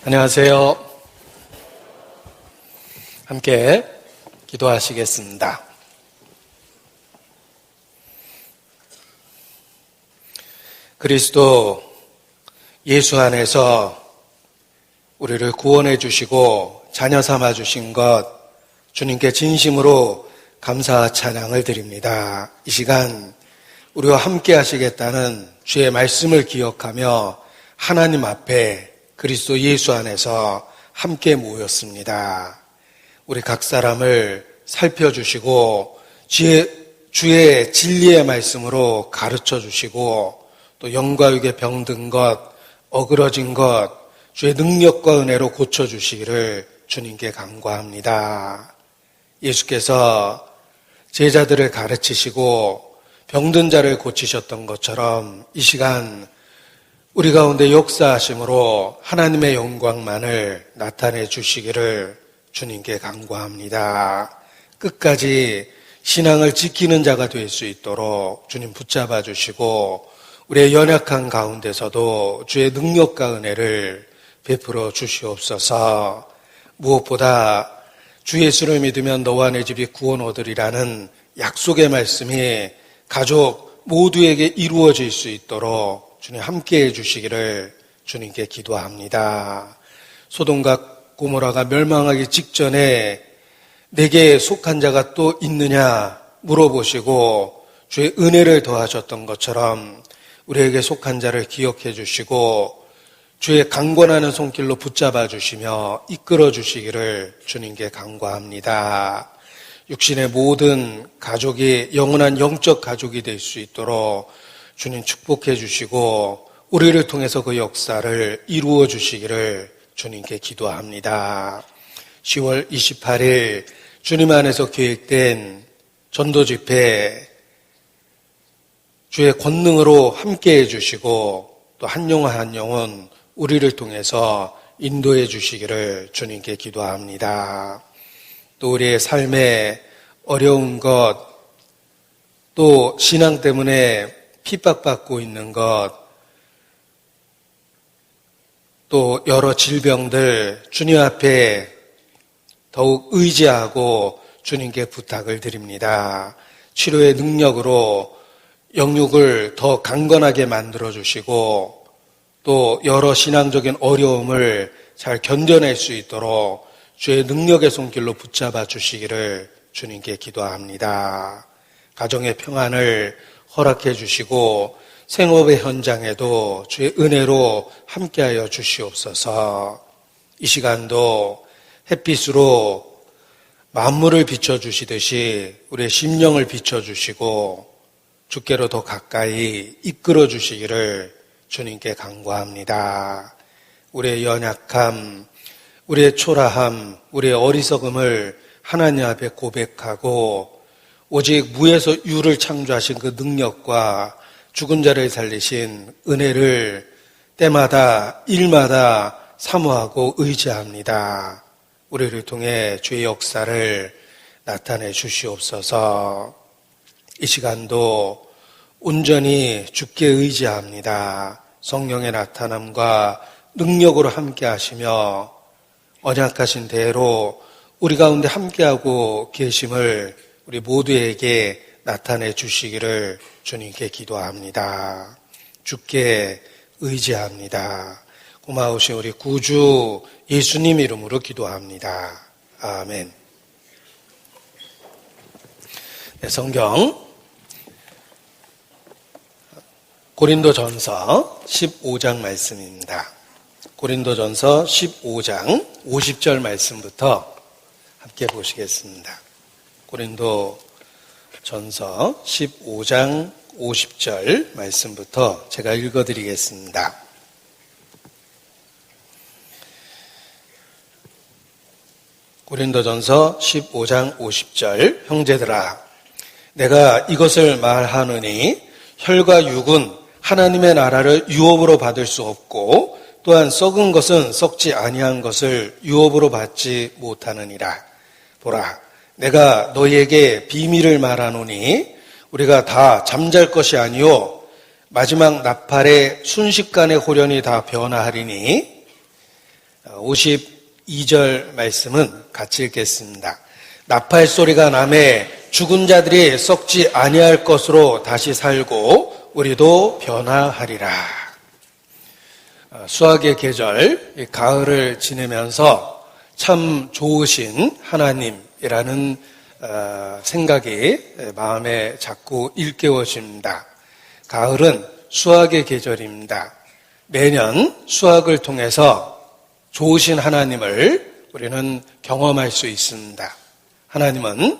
안녕하세요. 함께 기도하시겠습니다. 그리스도 예수 안에서 우리를 구원해 주시고 자녀 삼아 주신 것 주님께 진심으로 감사 찬양을 드립니다. 이 시간 우리와 함께 하시겠다는 주의 말씀을 기억하며 하나님 앞에 그리스도 예수 안에서 함께 모였습니다. 우리 각 사람을 살펴주시고 주의 진리의 말씀으로 가르쳐 주시고 또 영과 육에 병든 것, 어그러진 것 주의 능력과 은혜로 고쳐주시기를 주님께 간구합니다. 예수께서 제자들을 가르치시고 병든 자를 고치셨던 것처럼 이 시간 우리 가운데 역사하심으로 하나님의 영광만을 나타내 주시기를 주님께 간구합니다. 끝까지 신앙을 지키는 자가 될 수 있도록 주님 붙잡아 주시고 우리의 연약한 가운데서도 주의 능력과 은혜를 베풀어 주시옵소서. 무엇보다 주 예수를 믿으면 너와 내 집이 구원 얻으리라는 약속의 말씀이 가족 모두에게 이루어질 수 있도록 주님 함께해 주시기를 주님께 기도합니다. 소돔과 고모라가 멸망하기 직전에 내게 속한 자가 또 있느냐 물어보시고 주의 은혜를 더하셨던 것처럼 우리에게 속한 자를 기억해 주시고 주의 강권하는 손길로 붙잡아 주시며 이끌어 주시기를 주님께 간구합니다. 육신의 모든 가족이 영원한 영적 가족이 될 수 있도록 주님 축복해 주시고 우리를 통해서 그 역사를 이루어 주시기를 주님께 기도합니다. 10월 28일 주님 안에서 계획된 전도 집회 주의 권능으로 함께해 주시고 또 한 영혼 한 영혼 우리를 통해서 인도해 주시기를 주님께 기도합니다. 또 우리의 삶에 어려운 것, 또 신앙 때문에 핍박받고 있는 것, 또 여러 질병들 주님 앞에 더욱 의지하고 주님께 부탁을 드립니다. 치료의 능력으로 영육을 더 강건하게 만들어 주시고 또 여러 신앙적인 어려움을 잘 견뎌낼 수 있도록 주의 능력의 손길로 붙잡아 주시기를 주님께 기도합니다. 가정의 평안을 허락해 주시고 생업의 현장에도 주의 은혜로 함께하여 주시옵소서. 이 시간도 햇빛으로 만물을 비춰주시듯이 우리의 심령을 비춰주시고 주께로 더 가까이 이끌어 주시기를 주님께 간구합니다. 우리의 연약함, 우리의 초라함, 우리의 어리석음을 하나님 앞에 고백하고 오직 무에서 유를 창조하신 그 능력과 죽은 자를 살리신 은혜를 때마다 일마다 사모하고 의지합니다. 우리를 통해 주의 역사를 나타내 주시옵소서. 이 시간도 온전히 주께 의지합니다. 성령의 나타남과 능력으로 함께 하시며 언약하신 대로 우리 가운데 함께하고 계심을 우리 모두에게 나타내 주시기를 주님께 기도합니다. 주께 의지합니다. 고마우신 우리 구주 예수님 이름으로 기도합니다. 아멘. 네, 성경 고린도전서 15장 말씀입니다. 고린도전서 15장 50절 말씀부터 함께 보시겠습니다. 고린도전서 15장 50절 말씀부터 제가 읽어드리겠습니다. 고린도전서 15장 50절 형제들아 내가 이것을 말하노니 혈과 육은 하나님의 나라를 유업으로 받을 수 없고 또한 썩은 것은 썩지 아니한 것을 유업으로 받지 못하느니라. 보라, 내가 너희에게 비밀을 말하노니 우리가 다 잠잘 것이 아니요 마지막 나팔의 순식간에 호련히 다 변화하리니 52절 말씀은 같이 읽겠습니다. 나팔 소리가 나매 죽은 자들이 썩지 아니할 것으로 다시 살고 우리도 변화하리라. 수학의 계절, 가을을 지내면서 참 좋으신 하나님이라는 생각이 마음에 자꾸 일깨워집니다. 가을은 수학의 계절입니다. 매년 수학을 통해서 좋으신 하나님을 우리는 경험할 수 있습니다. 하나님은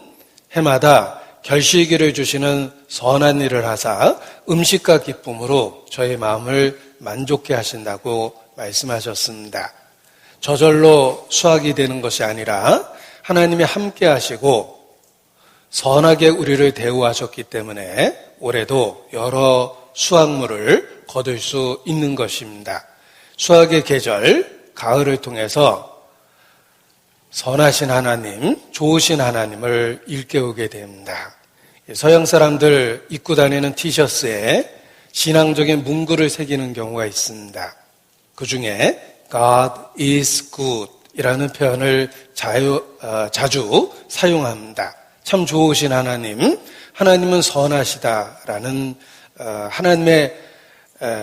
해마다 결실기를 주시는 선한 일을 하사 음식과 기쁨으로 저의 마음을 만족해 하신다고 말씀하셨습니다. 저절로 수확이 되는 것이 아니라 하나님이 함께 하시고 선하게 우리를 대우하셨기 때문에 올해도 여러 수확물을 거둘 수 있는 것입니다. 수확의 계절, 가을을 통해서 선하신 하나님, 좋으신 하나님을 일깨우게 됩니다. 서양 사람들 입고 다니는 티셔츠에 신앙적인 문구를 새기는 경우가 있습니다. 그 중에 God is good 이라는 표현을 자주 사용합니다. 참 좋으신 하나님, 하나님은 선하시다라는 하나님의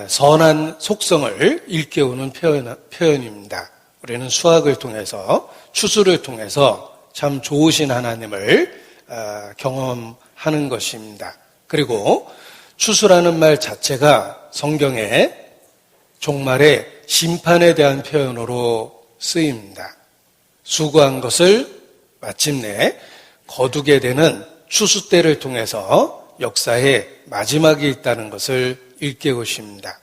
선한 속성을 일깨우는 표현입니다. 우리는 수학을 통해서, 추수를 통해서 참 좋으신 하나님을 경험하는 것입니다. 그리고 추수라는 말 자체가 성경에 종말의 심판에 대한 표현으로 쓰입니다. 수고한 것을 마침내 거두게 되는 추수 때를 통해서 역사의 마지막이 있다는 것을 일깨우십니다.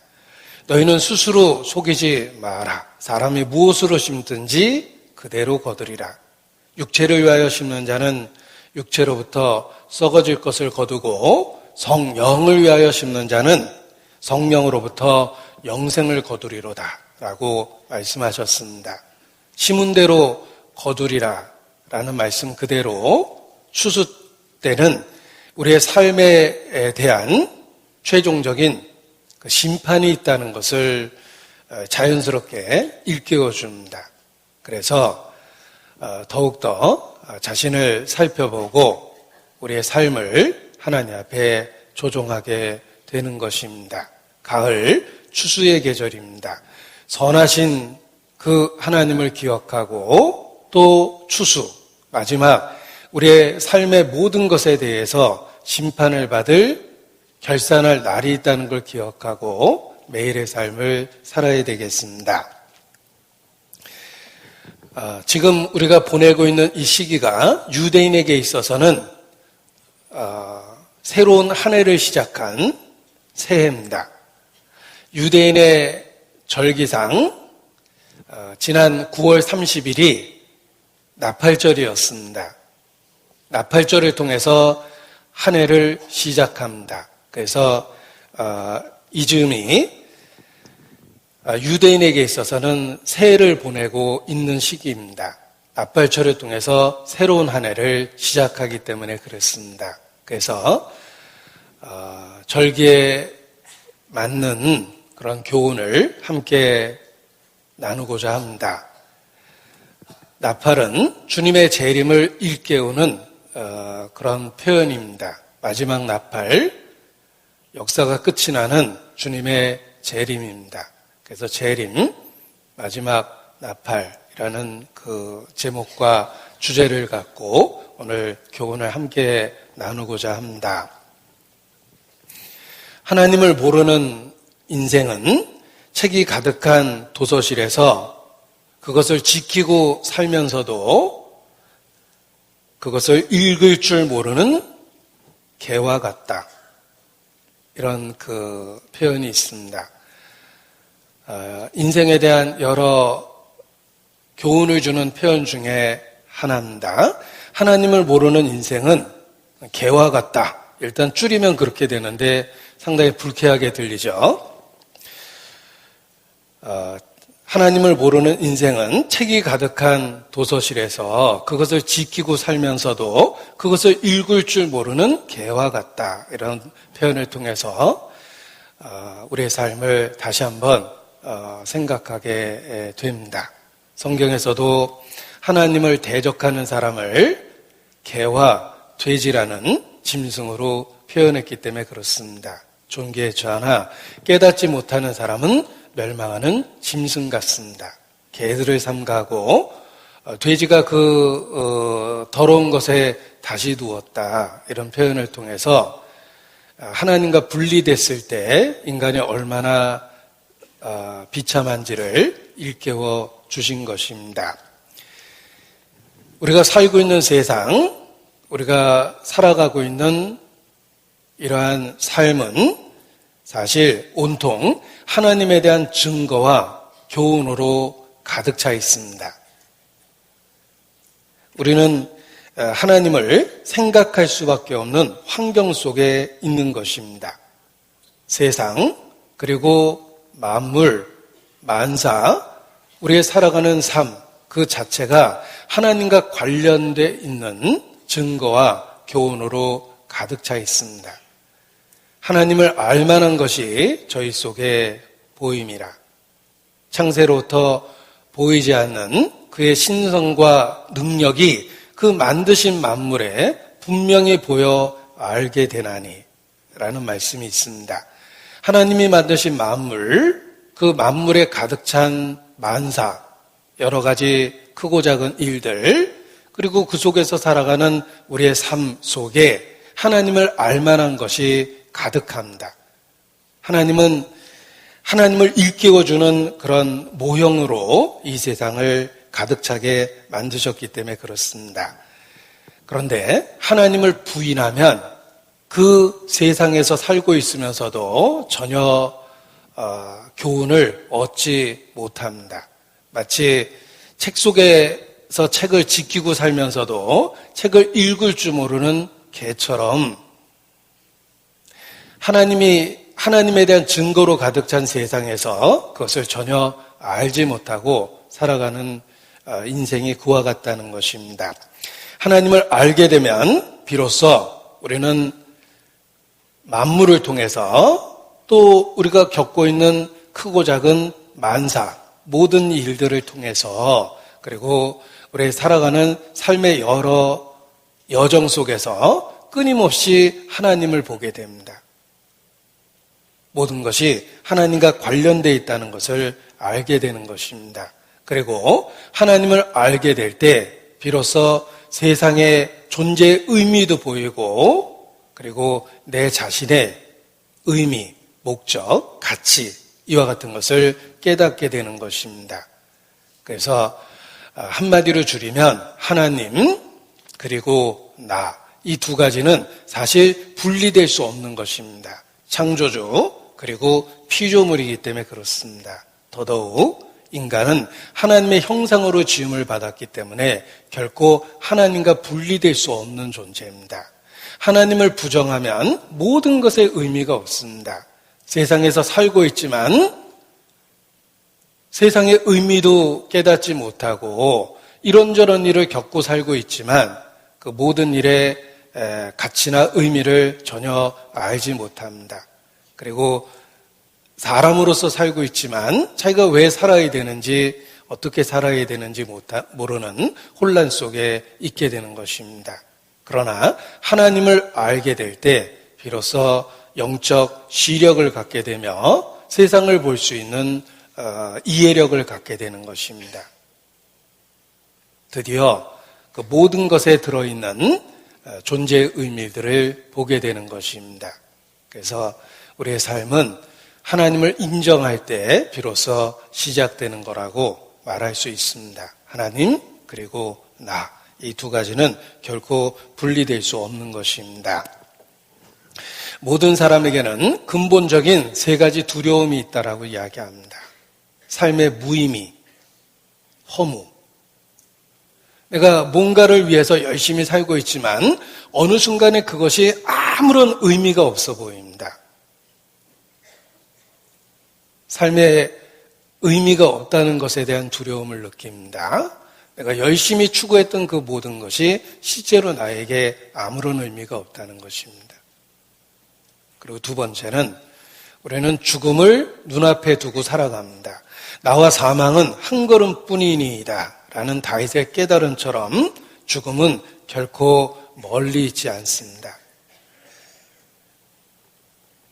너희는 스스로 속이지 마라. 사람이 무엇으로 심든지 그대로 거두리라. 육체를 위하여 심는 자는 육체로부터 썩어질 것을 거두고 성령을 위하여 심는 자는 성령으로부터 영생을 거두리로다 라고 말씀하셨습니다. 심은 대로 거두리라 라는 말씀 그대로 추수 때는 우리의 삶에 대한 최종적인 심판이 있다는 것을 자연스럽게 일깨워줍니다. 그래서 더욱더 자신을 살펴보고 우리의 삶을 하나님 앞에 조종하게 되는 것입니다. 가을 추수의 계절입니다. 선하신 그 하나님을 기억하고 또 추수, 마지막 우리의 삶의 모든 것에 대해서 심판을 받을 결산할 날이 있다는 걸 기억하고 매일의 삶을 살아야 되겠습니다. 지금 우리가 보내고 있는 이 시기가 유대인에게 있어서는 새로운 한 해를 시작한 새해입니다. 유대인의 절기상 지난 9월 30일이 나팔절이었습니다. 나팔절을 통해서 한 해를 시작합니다. 그래서 이 즈음이 유대인에게 있어서는 새해를 보내고 있는 시기입니다. 나팔절을 통해서 새로운 한 해를 시작하기 때문에 그렇습니다. 그래서 절기에 맞는 그런 교훈을 함께 나누고자 합니다. 나팔은 주님의 재림을 일깨우는 그런 표현입니다. 마지막 나팔, 역사가 끝이 나는 주님의 재림입니다. 그래서 재림, 마지막 나팔이라는 그 제목과 주제를 갖고 오늘 교훈을 함께 나누고자 합니다. 하나님을 모르는 인생은 책이 가득한 도서실에서 그것을 지키고 살면서도 그것을 읽을 줄 모르는 개와 같다. 이런 그 표현이 있습니다. 인생에 대한 여러 교훈을 주는 표현 중에 하나입니다. 하나님을 모르는 인생은 개와 같다. 일단 줄이면 그렇게 되는데 상당히 불쾌하게 들리죠. 하나님을 모르는 인생은 책이 가득한 도서실에서 그것을 지키고 살면서도 그것을 읽을 줄 모르는 개와 같다. 이런 표현을 통해서 우리의 삶을 다시 한번 생각하게 됩니다. 성경에서도 하나님을 대적하는 사람을 개와 돼지라는 짐승으로 표현했기 때문에 그렇습니다. 존귀에 처하나 깨닫지 못하는 사람은 멸망하는 짐승 같습니다. 개들을 삼가하고 돼지가 그 더러운 것에 다시 누웠다, 이런 표현을 통해서 하나님과 분리됐을 때 인간이 얼마나 비참한지를 일깨워 주신 것입니다. 우리가 살고 있는 세상, 우리가 살아가고 있는 이러한 삶은 사실 온통 하나님에 대한 증거와 교훈으로 가득 차 있습니다. 우리는 하나님을 생각할 수밖에 없는 환경 속에 있는 것입니다. 세상, 그리고 만물, 만사, 우리의 살아가는 삶, 그 자체가 하나님과 관련돼 있는 증거와 교훈으로 가득 차 있습니다. 하나님을 알만한 것이 저희 속에 보임이라. 창세로부터 보이지 않는 그의 신성과 능력이 그 만드신 만물에 분명히 보여 알게 되나니 라는 말씀이 있습니다. 하나님이 만드신 만물, 그 만물에 가득 찬 만사, 여러 가지 크고 작은 일들, 그리고 그 속에서 살아가는 우리의 삶 속에 하나님을 알만한 것이 가득합니다. 하나님은 하나님을 일깨워주는 그런 모형으로 이 세상을 가득 차게 만드셨기 때문에 그렇습니다. 그런데 하나님을 부인하면 그 세상에서 살고 있으면서도 전혀 교훈을 얻지 못합니다. 마치 책 속에서 책을 지키고 살면서도 책을 읽을 줄 모르는 개처럼 하나님에 대한 증거로 가득 찬 세상에서 그것을 전혀 알지 못하고 살아가는 인생이 그와 같다는 것입니다. 하나님을 알게 되면 비로소 우리는 만물을 통해서 또 우리가 겪고 있는 크고 작은 만사, 모든 일들을 통해서, 그리고 우리 살아가는 삶의 여러 여정 속에서 끊임없이 하나님을 보게 됩니다. 모든 것이 하나님과 관련되어 있다는 것을 알게 되는 것입니다. 그리고 하나님을 알게 될 때 비로소 세상의 존재의 의미도 보이고, 그리고 내 자신의 의미, 목적, 가치, 이와 같은 것을 깨닫게 되는 것입니다. 그래서 한마디로 줄이면 하나님, 그리고 나, 이 두 가지는 사실 분리될 수 없는 것입니다. 창조주, 그리고 피조물이기 때문에 그렇습니다. 더더욱 인간은 하나님의 형상으로 지음을 받았기 때문에 결코 하나님과 분리될 수 없는 존재입니다. 하나님을 부정하면 모든 것에 의미가 없습니다. 세상에서 살고 있지만 세상의 의미도 깨닫지 못하고 이런저런 일을 겪고 살고 있지만 그 모든 일의 가치나 의미를 전혀 알지 못합니다. 그리고 사람으로서 살고 있지만 자기가 왜 살아야 되는지, 어떻게 살아야 되는지 모르는 혼란 속에 있게 되는 것입니다. 그러나 하나님을 알게 될 때 비로소 영적 시력을 갖게 되며 세상을 볼 수 있는 이해력을 갖게 되는 것입니다. 드디어 그 모든 것에 들어있는 존재의 의미들을 보게 되는 것입니다. 그래서 우리의 삶은 하나님을 인정할 때 비로소 시작되는 거라고 말할 수 있습니다. 하나님, 그리고 나, 이 두 가지는 결코 분리될 수 없는 것입니다. 모든 사람에게는 근본적인 세 가지 두려움이 있다라고 이야기합니다. 삶의 무의미, 허무. 내가 뭔가를 위해서 열심히 살고 있지만 어느 순간에 그것이 아무런 의미가 없어 보입니다. 삶에 의미가 없다는 것에 대한 두려움을 느낍니다. 내가 열심히 추구했던 그 모든 것이 실제로 나에게 아무런 의미가 없다는 것입니다. 그리고 두 번째는 우리는 죽음을 눈앞에 두고 살아갑니다. 나와 사망은 한 걸음뿐이니이다 라는 다윗의 깨달음처럼 죽음은 결코 멀리 있지 않습니다.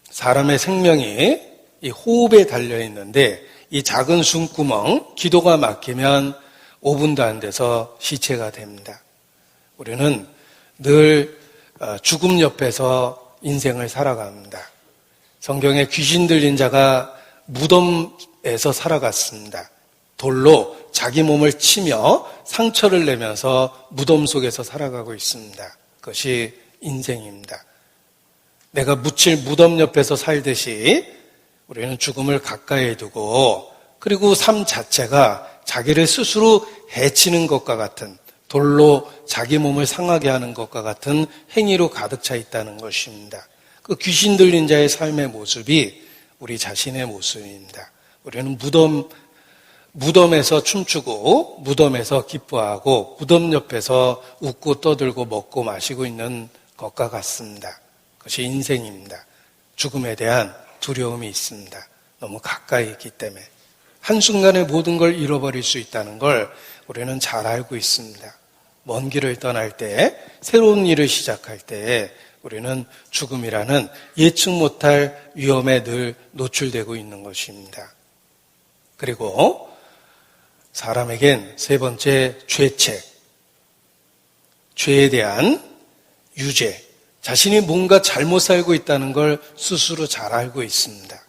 사람의 생명이 이 호흡에 달려있는데 이 작은 숨구멍, 기도가 막히면 5분도 안 돼서 시체가 됩니다. 우리는 늘 죽음 옆에서 인생을 살아갑니다. 성경에 귀신 들린 자가 무덤에서 살아갔습니다. 돌로 자기 몸을 치며 상처를 내면서 무덤 속에서 살아가고 있습니다. 그것이 인생입니다. 내가 묻힐 무덤 옆에서 살듯이 우리는 죽음을 가까이 두고 그리고 삶 자체가 자기를 스스로 해치는 것과 같은 돌로 자기 몸을 상하게 하는 것과 같은 행위로 가득 차 있다는 것입니다. 그 귀신 들린 자의 삶의 모습이 우리 자신의 모습입니다. 우리는 무덤에서 춤추고 무덤에서 기뻐하고 무덤 옆에서 웃고 떠들고 먹고 마시고 있는 것과 같습니다. 그것이 인생입니다. 죽음에 대한 두려움이 있습니다. 너무 가까이 있기 때문에 한순간에 모든 걸 잃어버릴 수 있다는 걸 우리는 잘 알고 있습니다. 먼 길을 떠날 때, 새로운 일을 시작할 때 우리는 죽음이라는 예측 못할 위험에 늘 노출되고 있는 것입니다. 그리고 사람에겐 세 번째 죄책, 죄에 대한 유죄, 자신이 뭔가 잘못 살고 있다는 걸 스스로 잘 알고 있습니다.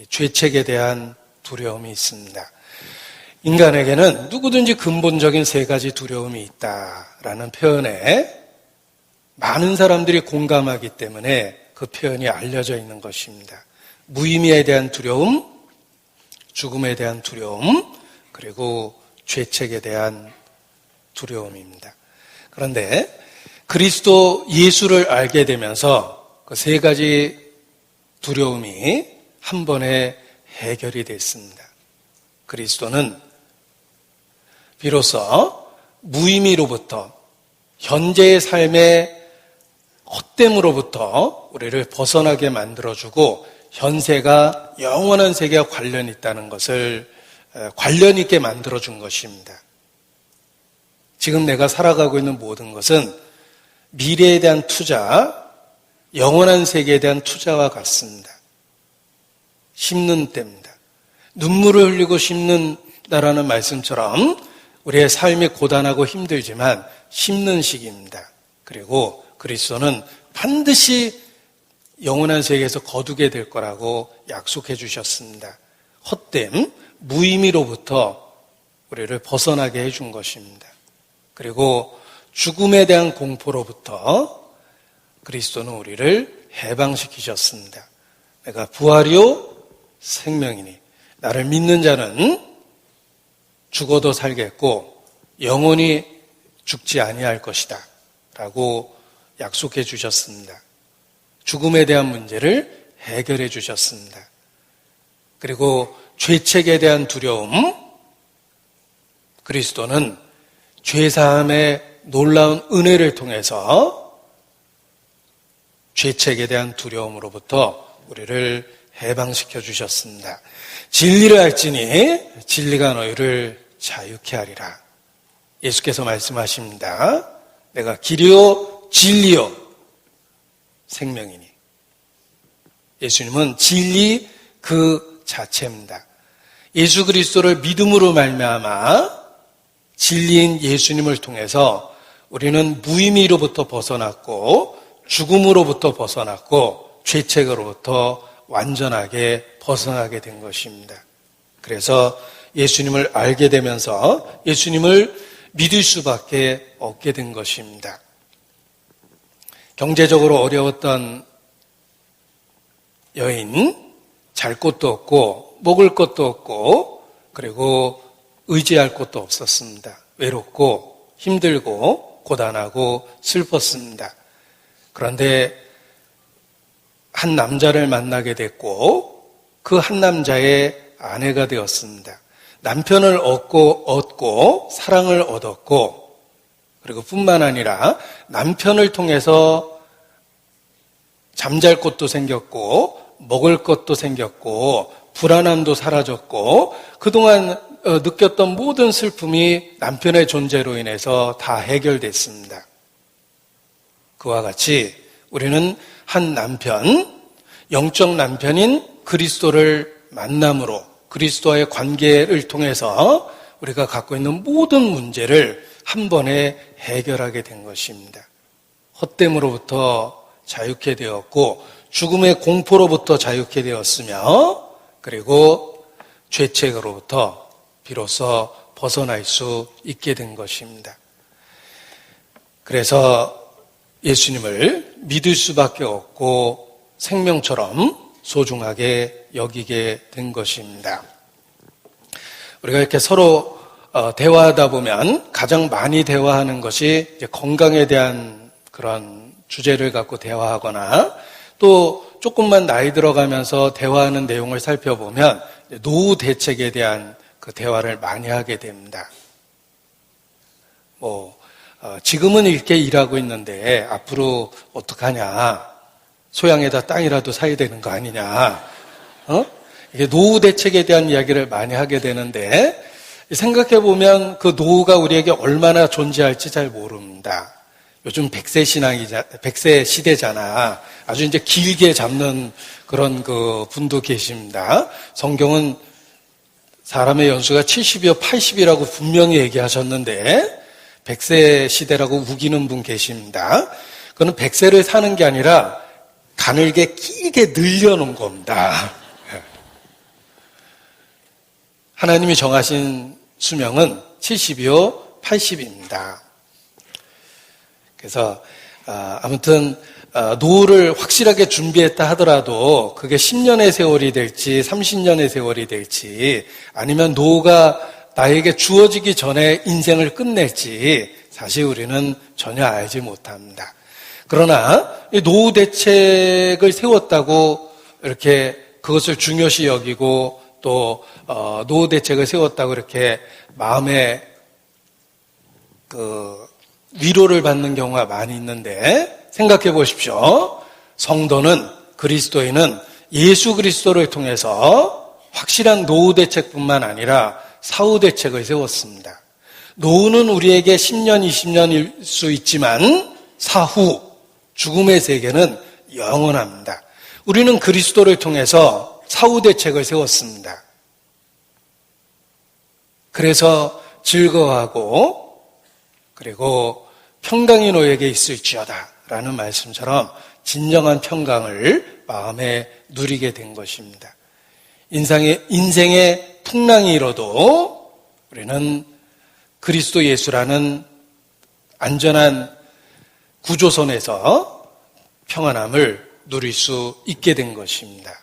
죄책에 대한 두려움이 있습니다. 인간에게는 누구든지 근본적인 세 가지 두려움이 있다라는 표현에 많은 사람들이 공감하기 때문에 그 표현이 알려져 있는 것입니다. 무의미에 대한 두려움, 죽음에 대한 두려움, 그리고 죄책에 대한 두려움입니다. 그런데 그리스도 예수를 알게 되면서 그 세 가지 두려움이 한 번에 해결이 됐습니다. 그리스도는 비로소 무의미로부터 현재의 삶의 헛됨으로부터 우리를 벗어나게 만들어주고 현세가 영원한 세계와 관련이 있다는 것을 관련 있게 만들어준 것입니다. 지금 내가 살아가고 있는 모든 것은 미래에 대한 투자, 영원한 세계에 대한 투자와 같습니다. 심는 때입니다. 눈물을 흘리고 심는다라는 말씀처럼 우리의 삶이 고단하고 힘들지만 심는 시기입니다. 그리고 그리스도는 반드시 영원한 세계에서 거두게 될 거라고 약속해 주셨습니다. 헛됨, 무의미로부터 우리를 벗어나게 해준 것입니다. 그리고 죽음에 대한 공포로부터 그리스도는 우리를 해방시키셨습니다. 내가 부활이요 생명이니 나를 믿는 자는 죽어도 살겠고 영원히 죽지 아니할 것이다 라고 약속해 주셨습니다. 죽음에 대한 문제를 해결해 주셨습니다. 그리고 죄책에 대한 두려움, 그리스도는 죄사함의 놀라운 은혜를 통해서 죄책에 대한 두려움으로부터 우리를 해방시켜 주셨습니다. 진리를 알지니 진리가 너희를 자유케 하리라. 예수께서 말씀하십니다. 내가 길이요 진리요 생명이니. 예수님은 진리 그 자체입니다. 예수 그리스도를 믿음으로 말미암아 진리인 예수님을 통해서 우리는 무의미로부터 벗어났고 죽음으로부터 벗어났고 죄책으로부터 완전하게 벗어나게 된 것입니다. 그래서 예수님을 알게 되면서 예수님을 믿을 수밖에 없게 된 것입니다. 경제적으로 어려웠던 여인, 잘 곳도 없고 먹을 것도 없고 그리고 의지할 곳도 없었습니다. 외롭고 힘들고 고단하고 슬펐습니다. 그런데 한 남자를 만나게 됐고 그 한 남자의 아내가 되었습니다. 남편을 얻고 사랑을 얻었고 그리고 뿐만 아니라 남편을 통해서 잠잘 곳도 생겼고 먹을 것도 생겼고 불안함도 사라졌고 그동안 느꼈던 모든 슬픔이 남편의 존재로 인해서 다 해결됐습니다. 그와 같이 우리는 한 남편, 영적 남편인 그리스도를 만남으로 그리스도와의 관계를 통해서 우리가 갖고 있는 모든 문제를 한 번에 해결하게 된 것입니다. 헛됨으로부터 자유케 되었고 죽음의 공포로부터 자유케 되었으며 그리고 죄책으로부터 비로소 벗어날 수 있게 된 것입니다. 그래서 예수님을 믿을 수밖에 없고 생명처럼 소중하게 여기게 된 것입니다. 우리가 이렇게 서로 대화하다 보면 가장 많이 대화하는 것이 이제 건강에 대한 그런 주제를 갖고 대화하거나 또 조금만 나이 들어가면서 대화하는 내용을 살펴보면 노후 대책에 대한 그 대화를 많이 하게 됩니다. 지금은 이렇게 일하고 있는데 앞으로 어떡하냐. 소양에다 땅이라도 사야 되는 거 아니냐. 이게 노후 대책에 대한 이야기를 많이 하게 되는데 생각해보면 그 노후가 우리에게 얼마나 존재할지 잘 모릅니다. 요즘 100세 시대잖아. 아주 이제 길게 잡는 그런 그 분도 계십니다. 성경은 사람의 연수가 70이요 80이라고 분명히 얘기하셨는데 100세 시대라고 우기는 분 계십니다. 그거는 100세를 사는 게 아니라 가늘게 길게 늘려놓은 겁니다. 하나님이 정하신 수명은 70이요 80입니다. 그래서 아무튼 노후를 확실하게 준비했다 하더라도 그게 10년의 세월이 될지 30년의 세월이 될지 아니면 노후가 나에게 주어지기 전에 인생을 끝낼지 사실 우리는 전혀 알지 못합니다. 그러나 노후 대책을 세웠다고 이렇게 그것을 중요시 여기고 또 노후 대책을 세웠다고 이렇게 마음에 위로를 받는 경우가 많이 있는데 생각해 보십시오. 성도는 그리스도인은 예수 그리스도를 통해서 확실한 노후 대책뿐만 아니라 사후 대책을 세웠습니다. 노후는 우리에게 10년, 20년일 수 있지만 사후 죽음의 세계는 영원합니다. 우리는 그리스도를 통해서 사후 대책을 세웠습니다. 그래서 즐거워하고 그리고 평강이 너에게 있을지어다 라는 말씀처럼 진정한 평강을 마음에 누리게 된 것입니다. 인생의 풍랑이 일어도 우리는 그리스도 예수라는 안전한 구조선에서 평안함을 누릴 수 있게 된 것입니다.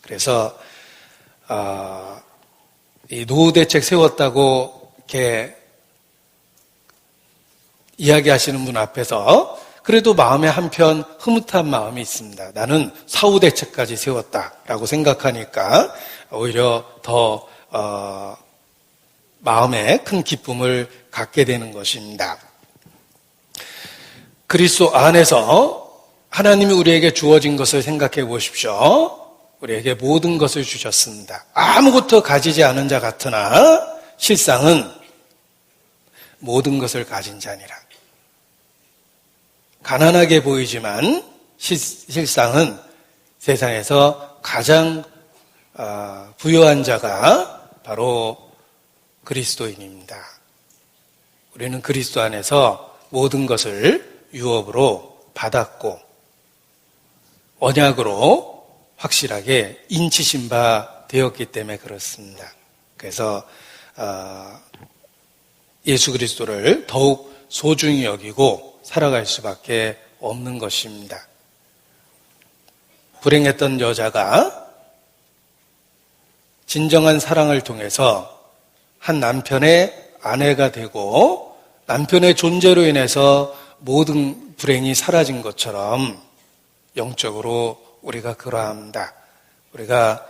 그래서 이 노후 대책 세웠다고 이렇게 이야기하시는 분 앞에서 그래도 마음에 한편 흐뭇한 마음이 있습니다. 나는 사후 대책까지 세웠다라고 생각하니까 오히려 더 마음에 큰 기쁨을 갖게 되는 것입니다. 그리스도 안에서 하나님이 우리에게 주어진 것을 생각해 보십시오. 우리에게 모든 것을 주셨습니다. 아무것도 가지지 않은 자 같으나 실상은 모든 것을 가진 자니라. 가난하게 보이지만 실상은 세상에서 가장 부유한 자가 바로 그리스도인입니다. 우리는 그리스도 안에서 모든 것을 유업으로 받았고 언약으로 확실하게 인치신 바 되었기 때문에 그렇습니다. 그래서 예수 그리스도를 더욱 소중히 여기고 살아갈 수밖에 없는 것입니다. 불행했던 여자가 진정한 사랑을 통해서 한 남편의 아내가 되고 남편의 존재로 인해서 모든 불행이 사라진 것처럼 영적으로 우리가 그러합니다. 우리가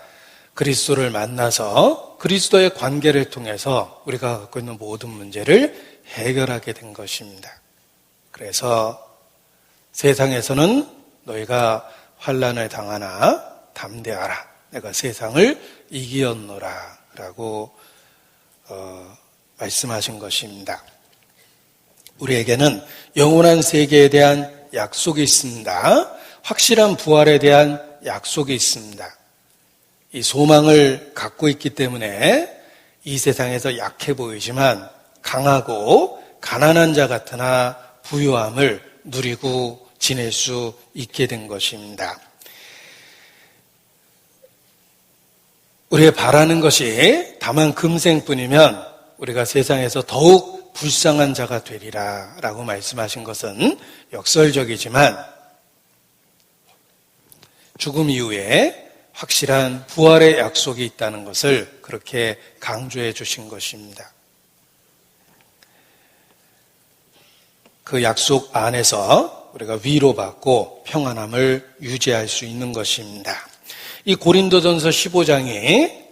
그리스도를 만나서 그리스도의 관계를 통해서 우리가 갖고 있는 모든 문제를 해결하게 된 것입니다. 그래서 세상에서는 너희가 환난을 당하나 담대하라. 내가 세상을 이기었노라 라고 말씀하신 것입니다. 우리에게는 영원한 세계에 대한 약속이 있습니다. 확실한 부활에 대한 약속이 있습니다. 이 소망을 갖고 있기 때문에 이 세상에서 약해 보이지만 강하고 가난한 자 같으나 부유함을 누리고 지낼 수 있게 된 것입니다. 우리가 바라는 것이 다만 금생뿐이면 우리가 세상에서 더욱 불쌍한 자가 되리라 라고 말씀하신 것은 역설적이지만 죽음 이후에 확실한 부활의 약속이 있다는 것을 그렇게 강조해 주신 것입니다. 그 약속 안에서 우리가 위로받고 평안함을 유지할 수 있는 것입니다. 이 고린도전서 15장이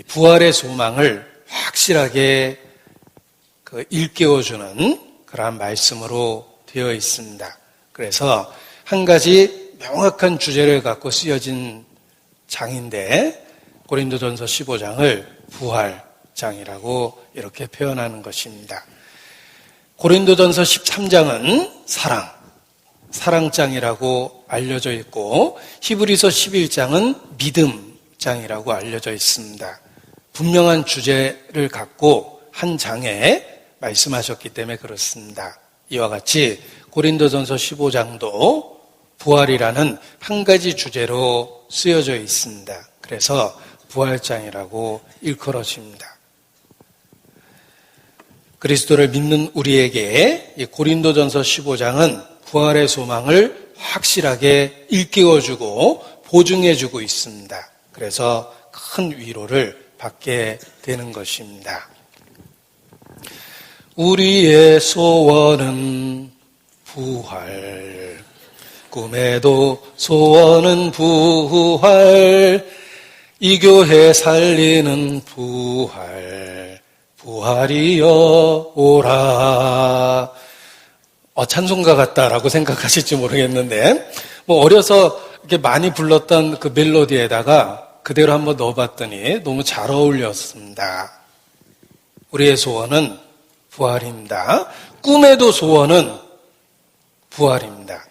부활의 소망을 확실하게 일깨워주는 그러한 말씀으로 되어 있습니다. 그래서 한 가지 명확한 주제를 갖고 쓰여진 장인데 고린도전서 15장을 부활장이라고 이렇게 표현하는 것입니다. 고린도전서 13장은 사랑장이라고 알려져 있고 히브리서 11장은 믿음장이라고 알려져 있습니다. 분명한 주제를 갖고 한 장에 말씀하셨기 때문에 그렇습니다. 이와 같이 고린도전서 15장도 부활이라는 한 가지 주제로 쓰여져 있습니다. 그래서 부활장이라고 일컬어집니다. 그리스도를 믿는 우리에게 이 고린도전서 15장은 부활의 소망을 확실하게 일깨워주고 보증해주고 있습니다. 그래서 큰 위로를 받게 되는 것입니다. 우리의 소원은 부활, 꿈에도 소원은 부활, 이 교회 살리는 부활, 부활이여 오라. 찬송가 같다라고 생각하실지 모르겠는데, 어려서 이렇게 많이 불렀던 그 멜로디에다가 그대로 한번 넣어봤더니 너무 잘 어울렸습니다. 우리의 소원은 부활입니다. 꿈에도 소원은 부활입니다.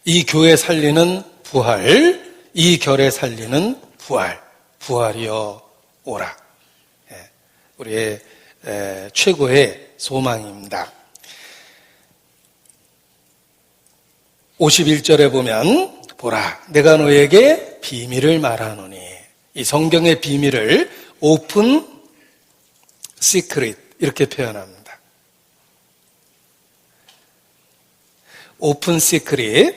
이 교회 살리는 부활, 이 결에 살리는 부활, 부활이여 오라. 우리의 최고의 소망입니다. 51절에 보면 보라, 내가 너에게 비밀을 말하노니, 이 성경의 비밀을 오픈 시크릿 이렇게 표현합니다. 오픈 시크릿,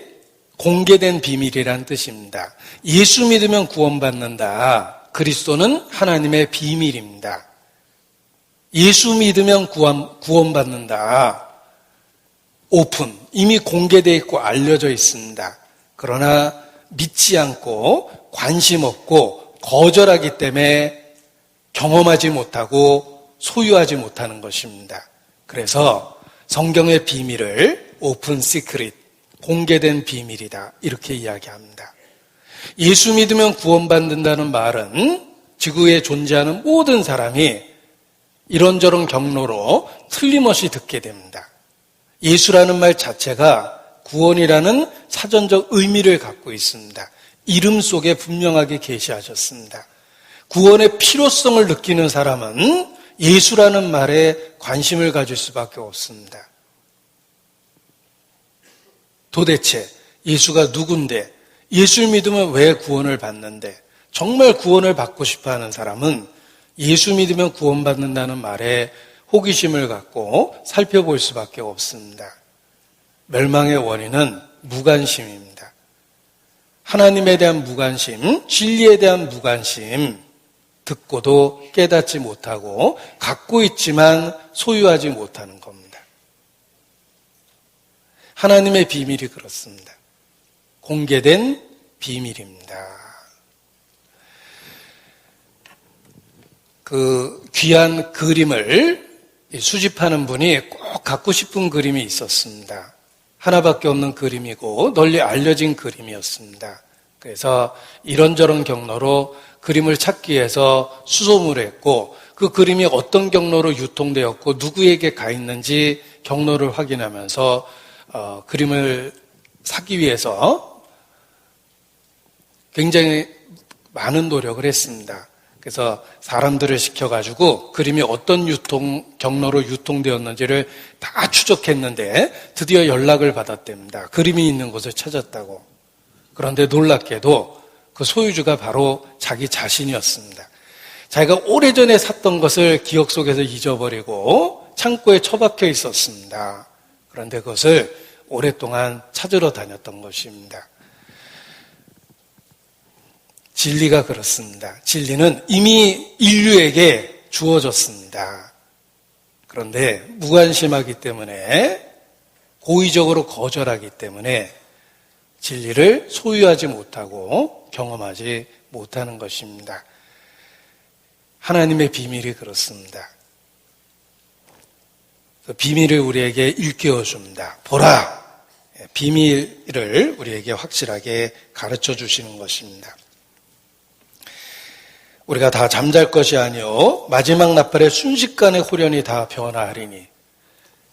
공개된 비밀이란 뜻입니다. 예수 믿으면 구원받는다. 그리스도는 하나님의 비밀입니다. 예수 믿으면 구원받는다. 오픈, 이미 공개되어 있고 알려져 있습니다. 그러나 믿지 않고 관심 없고 거절하기 때문에 경험하지 못하고 소유하지 못하는 것입니다. 그래서 성경의 비밀을 오픈 시크릿, 공개된 비밀이다 이렇게 이야기합니다. 예수 믿으면 구원받는다는 말은 지구에 존재하는 모든 사람이 이런저런 경로로 틀림없이 듣게 됩니다. 예수라는 말 자체가 구원이라는 사전적 의미를 갖고 있습니다. 이름 속에 분명하게 계시하셨습니다. 구원의 필요성을 느끼는 사람은 예수라는 말에 관심을 가질 수밖에 없습니다. 도대체 예수가 누군데, 예수를 믿으면 왜 구원을 받는데, 정말 구원을 받고 싶어하는 사람은 예수 믿으면 구원받는다는 말에 호기심을 갖고 살펴볼 수밖에 없습니다. 멸망의 원인은 무관심입니다. 하나님에 대한 무관심, 진리에 대한 무관심, 듣고도 깨닫지 못하고 갖고 있지만 소유하지 못하는 겁니다. 하나님의 비밀이 그렇습니다. 공개된 비밀입니다. 그 귀한 그림을 수집하는 분이 꼭 갖고 싶은 그림이 있었습니다. 하나밖에 없는 그림이고 널리 알려진 그림이었습니다. 그래서 이런저런 경로로 그림을 찾기 위해서 수소문을 했고 그 그림이 어떤 경로로 유통되었고 누구에게 가 있는지 경로를 확인하면서 그림을 사기 위해서 굉장히 많은 노력을 했습니다. 그래서 사람들을 시켜가지고 그림이 어떤 경로로 유통되었는지를 다 추적했는데 드디어 연락을 받았답니다. 그림이 있는 곳을 찾았다고. 그런데 놀랍게도 그 소유주가 바로 자기 자신이었습니다. 자기가 오래전에 샀던 것을 기억 속에서 잊어버리고 창고에 처박혀 있었습니다. 그런데 그것을 오랫동안 찾으러 다녔던 것입니다. 진리가 그렇습니다. 진리는 이미 인류에게 주어졌습니다. 그런데 무관심하기 때문에 고의적으로 거절하기 때문에 진리를 소유하지 못하고 경험하지 못하는 것입니다. 하나님의 비밀이 그렇습니다. 그 비밀을 우리에게 일깨워 줍니다. 보라! 비밀을 우리에게 확실하게 가르쳐 주시는 것입니다. 우리가 다 잠잘 것이 아니요 마지막 나팔의 순식간에 홀연히 다 변화하리니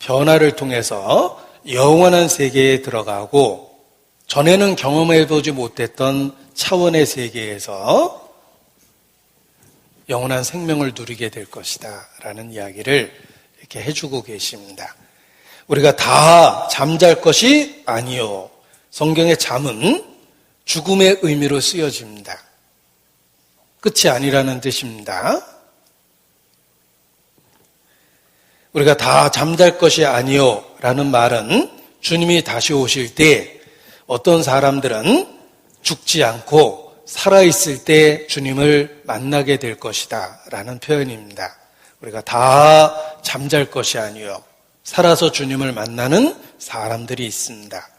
변화를 통해서 영원한 세계에 들어가고 전에는 경험해보지 못했던 차원의 세계에서 영원한 생명을 누리게 될 것이다 라는 이야기를 이렇게 해주고 계십니다. 우리가 다 잠잘 것이 아니요. 성경의 잠은 죽음의 의미로 쓰여집니다. 끝이 아니라는 뜻입니다. 우리가 다 잠잘 것이 아니요 라는 말은 주님이 다시 오실 때 어떤 사람들은 죽지 않고 살아있을 때 주님을 만나게 될 것이다 라는 표현입니다. 우리가 다 잠잘 것이 아니요 살아서 주님을 만나는 사람들이 있습니다.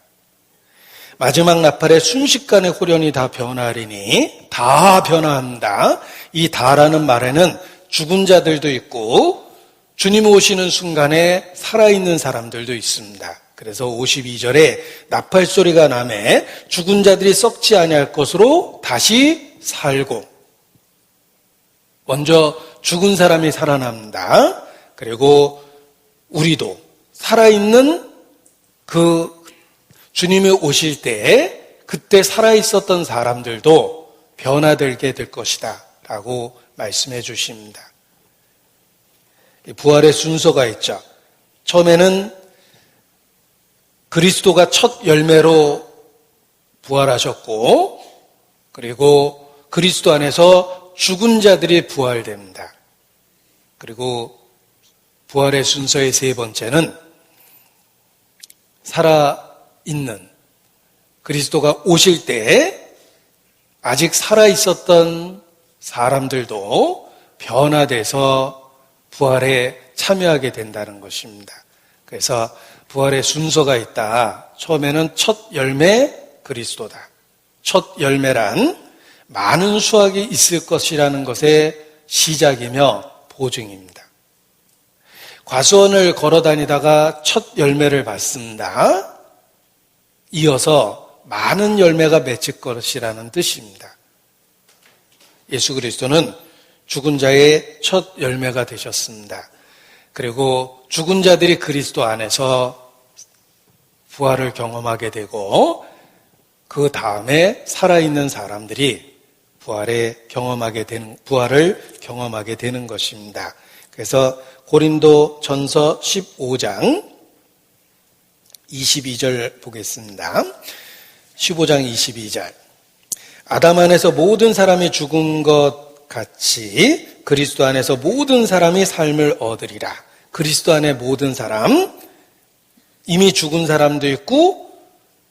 마지막 나팔의 순식간에 홀연히 다 변화하리니 다 변화합니다. 이 다라는 말에는 죽은 자들도 있고 주님 오시는 순간에 살아있는 사람들도 있습니다. 그래서 52절에 나팔 소리가 나매 죽은 자들이 썩지 아니할 것으로 다시 살고 먼저 죽은 사람이 살아납니다. 그리고 우리도 살아있는 그 주님이 오실 때 그때 살아있었던 사람들도 변화되게 될 것이다 라고 말씀해 주십니다. 부활의 순서가 있죠. 처음에는 그리스도가 첫 열매로 부활하셨고 그리고 그리스도 안에서 죽은 자들이 부활됩니다. 그리고 부활의 순서의 세 번째는 살아있는 그리스도가 오실 때 아직 살아있었던 사람들도 변화돼서 부활에 참여하게 된다는 것입니다. 그래서 부활의 순서가 있다. 처음에는 첫 열매 그리스도다. 첫 열매란 많은 수확이 있을 것이라는 것의 시작이며 보증입니다. 과수원을 걸어 다니다가 첫 열매를 봤습니다. 이어서 많은 열매가 맺힐 것이라는 뜻입니다. 예수 그리스도는 죽은 자의 첫 열매가 되셨습니다. 그리고 죽은 자들이 그리스도 안에서 부활을 경험하게 되고 그 다음에 살아있는 사람들이 부활을 경험하게 되는 것입니다. 그래서 고린도 전서 15장 22절 보겠습니다. 15장 22절. 아담 안에서 모든 사람이 죽은 것 같이 그리스도 안에서 모든 사람이 삶을 얻으리라. 그리스도 안에 모든 사람, 이미 죽은 사람도 있고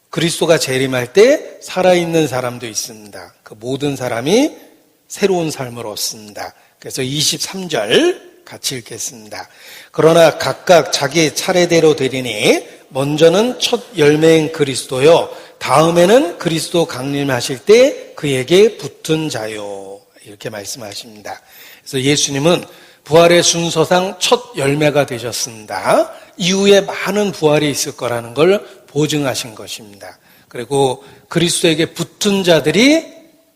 그리스도가 재림할 때 살아있는 사람도 있습니다. 그 모든 사람이 새로운 삶을 얻습니다. 그래서 23절 같이 읽겠습니다. 그러나 각각 자기 차례대로 되리니 먼저는 첫 열매인 그리스도요 다음에는 그리스도 강림하실 때 그에게 붙은 자요 이렇게 말씀하십니다. 그래서 예수님은 부활의 순서상 첫 열매가 되셨습니다. 이후에 많은 부활이 있을 거라는 걸 보증하신 것입니다. 그리고 그리스도에게 붙은 자들이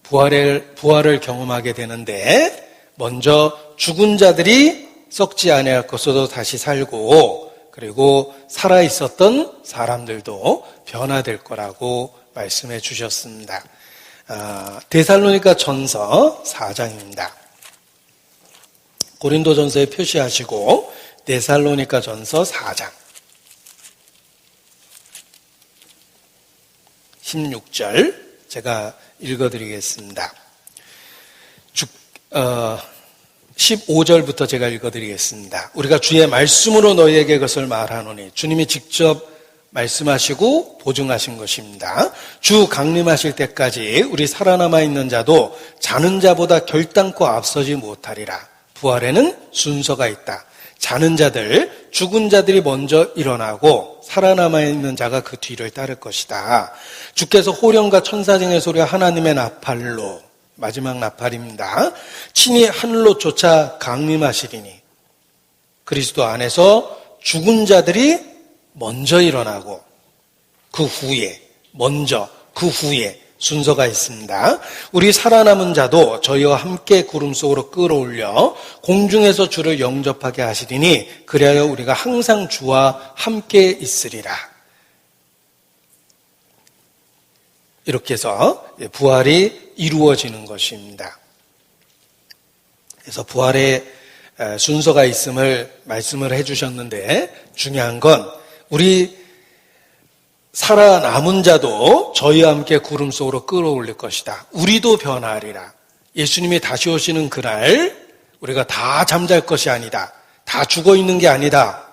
부활을 경험하게 되는데, 먼저 죽은 자들이 썩지 아니할 것으로 다시 살고, 그리고 살아있었던 사람들도 변화될 거라고 말씀해 주셨습니다. 데살로니가 전서 4장입니다. 고린도전서에 표시하시고 데살로니가 전서 4장 16절 제가 읽어드리겠습니다. 15절부터 제가 읽어드리겠습니다. 우리가 주의 말씀으로 너희에게 그것을 말하노니, 주님이 직접 말씀하시고 보증하신 것입니다. 주 강림하실 때까지 우리 살아남아 있는 자도 자는 자보다 결단코 앞서지 못하리라. 부활에는 순서가 있다. 자는 자들, 죽은 자들이 먼저 일어나고 살아남아 있는 자가 그 뒤를 따를 것이다. 주께서 호령과 천사장의 소리와 하나님의 나팔로, 마지막 나팔입니다, 친히 하늘로 쫓아 강림하시리니, 그리스도 안에서 죽은 자들이 먼저 일어나고 그 후에 순서가 있습니다. 우리 살아남은 자도 저희와 함께 구름 속으로 끌어올려 공중에서 주를 영접하게 하시리니, 그리하여 우리가 항상 주와 함께 있으리라. 이렇게 해서 부활이 이루어지는 것입니다. 그래서 부활의 순서가 있음을 말씀을 해주셨는데, 중요한 건 우리 살아남은 자도 저희와 함께 구름 속으로 끌어올릴 것이다. 우리도 변화하리라. 예수님이 다시 오시는 그날 우리가 다 잠잘 것이 아니다. 다 죽어 있는 게 아니다.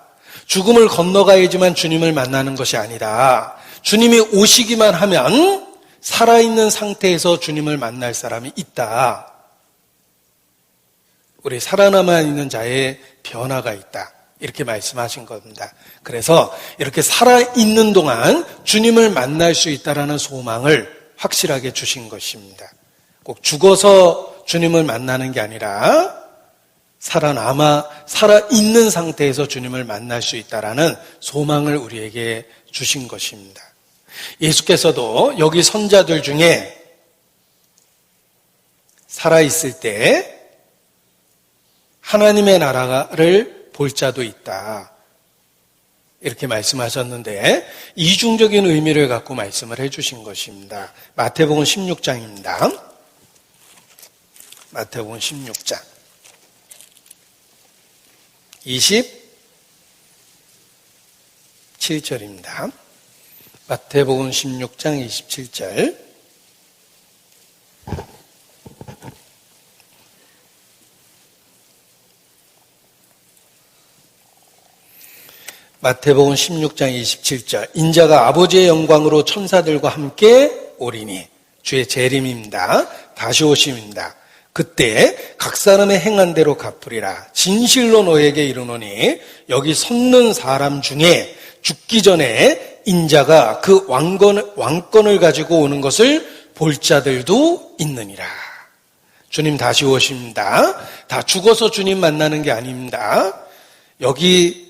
죽음을 건너가야지만 주님을 만나는 것이 아니다. 주님이 오시기만 하면 살아있는 상태에서 주님을 만날 사람이 있다. 우리 살아남아 있는 자의 변화가 있다. 이렇게 말씀하신 겁니다. 그래서 이렇게 살아있는 동안 주님을 만날 수 있다라는 소망을 확실하게 주신 것입니다. 꼭 죽어서 주님을 만나는 게 아니라 살아있는 상태에서 주님을 만날 수 있다라는 소망을 우리에게 주신 것입니다. 예수께서도 여기 선자들 중에 살아있을 때 하나님의 나라를 볼 자도 있다, 이렇게 말씀하셨는데, 이중적인 의미를 갖고 말씀을 해주신 것입니다. 마태복음 16장입니다. 마태복음 16장 27절입니다. 마태복음 16장 27절. 마태복음 16장 27절. 인자가 아버지의 영광으로 천사들과 함께 오리니, 주의 재림입니다. 다시 오심입니다. 그때 각 사람의 행한 대로 갚으리라. 진실로 너에게 이르노니, 여기 섰는 사람 중에 죽기 전에 인자가 그 왕권을 가지고 오는 것을 볼 자들도 있느니라. 주님 다시 오십니다. 다 죽어서 주님 만나는 게 아닙니다. 여기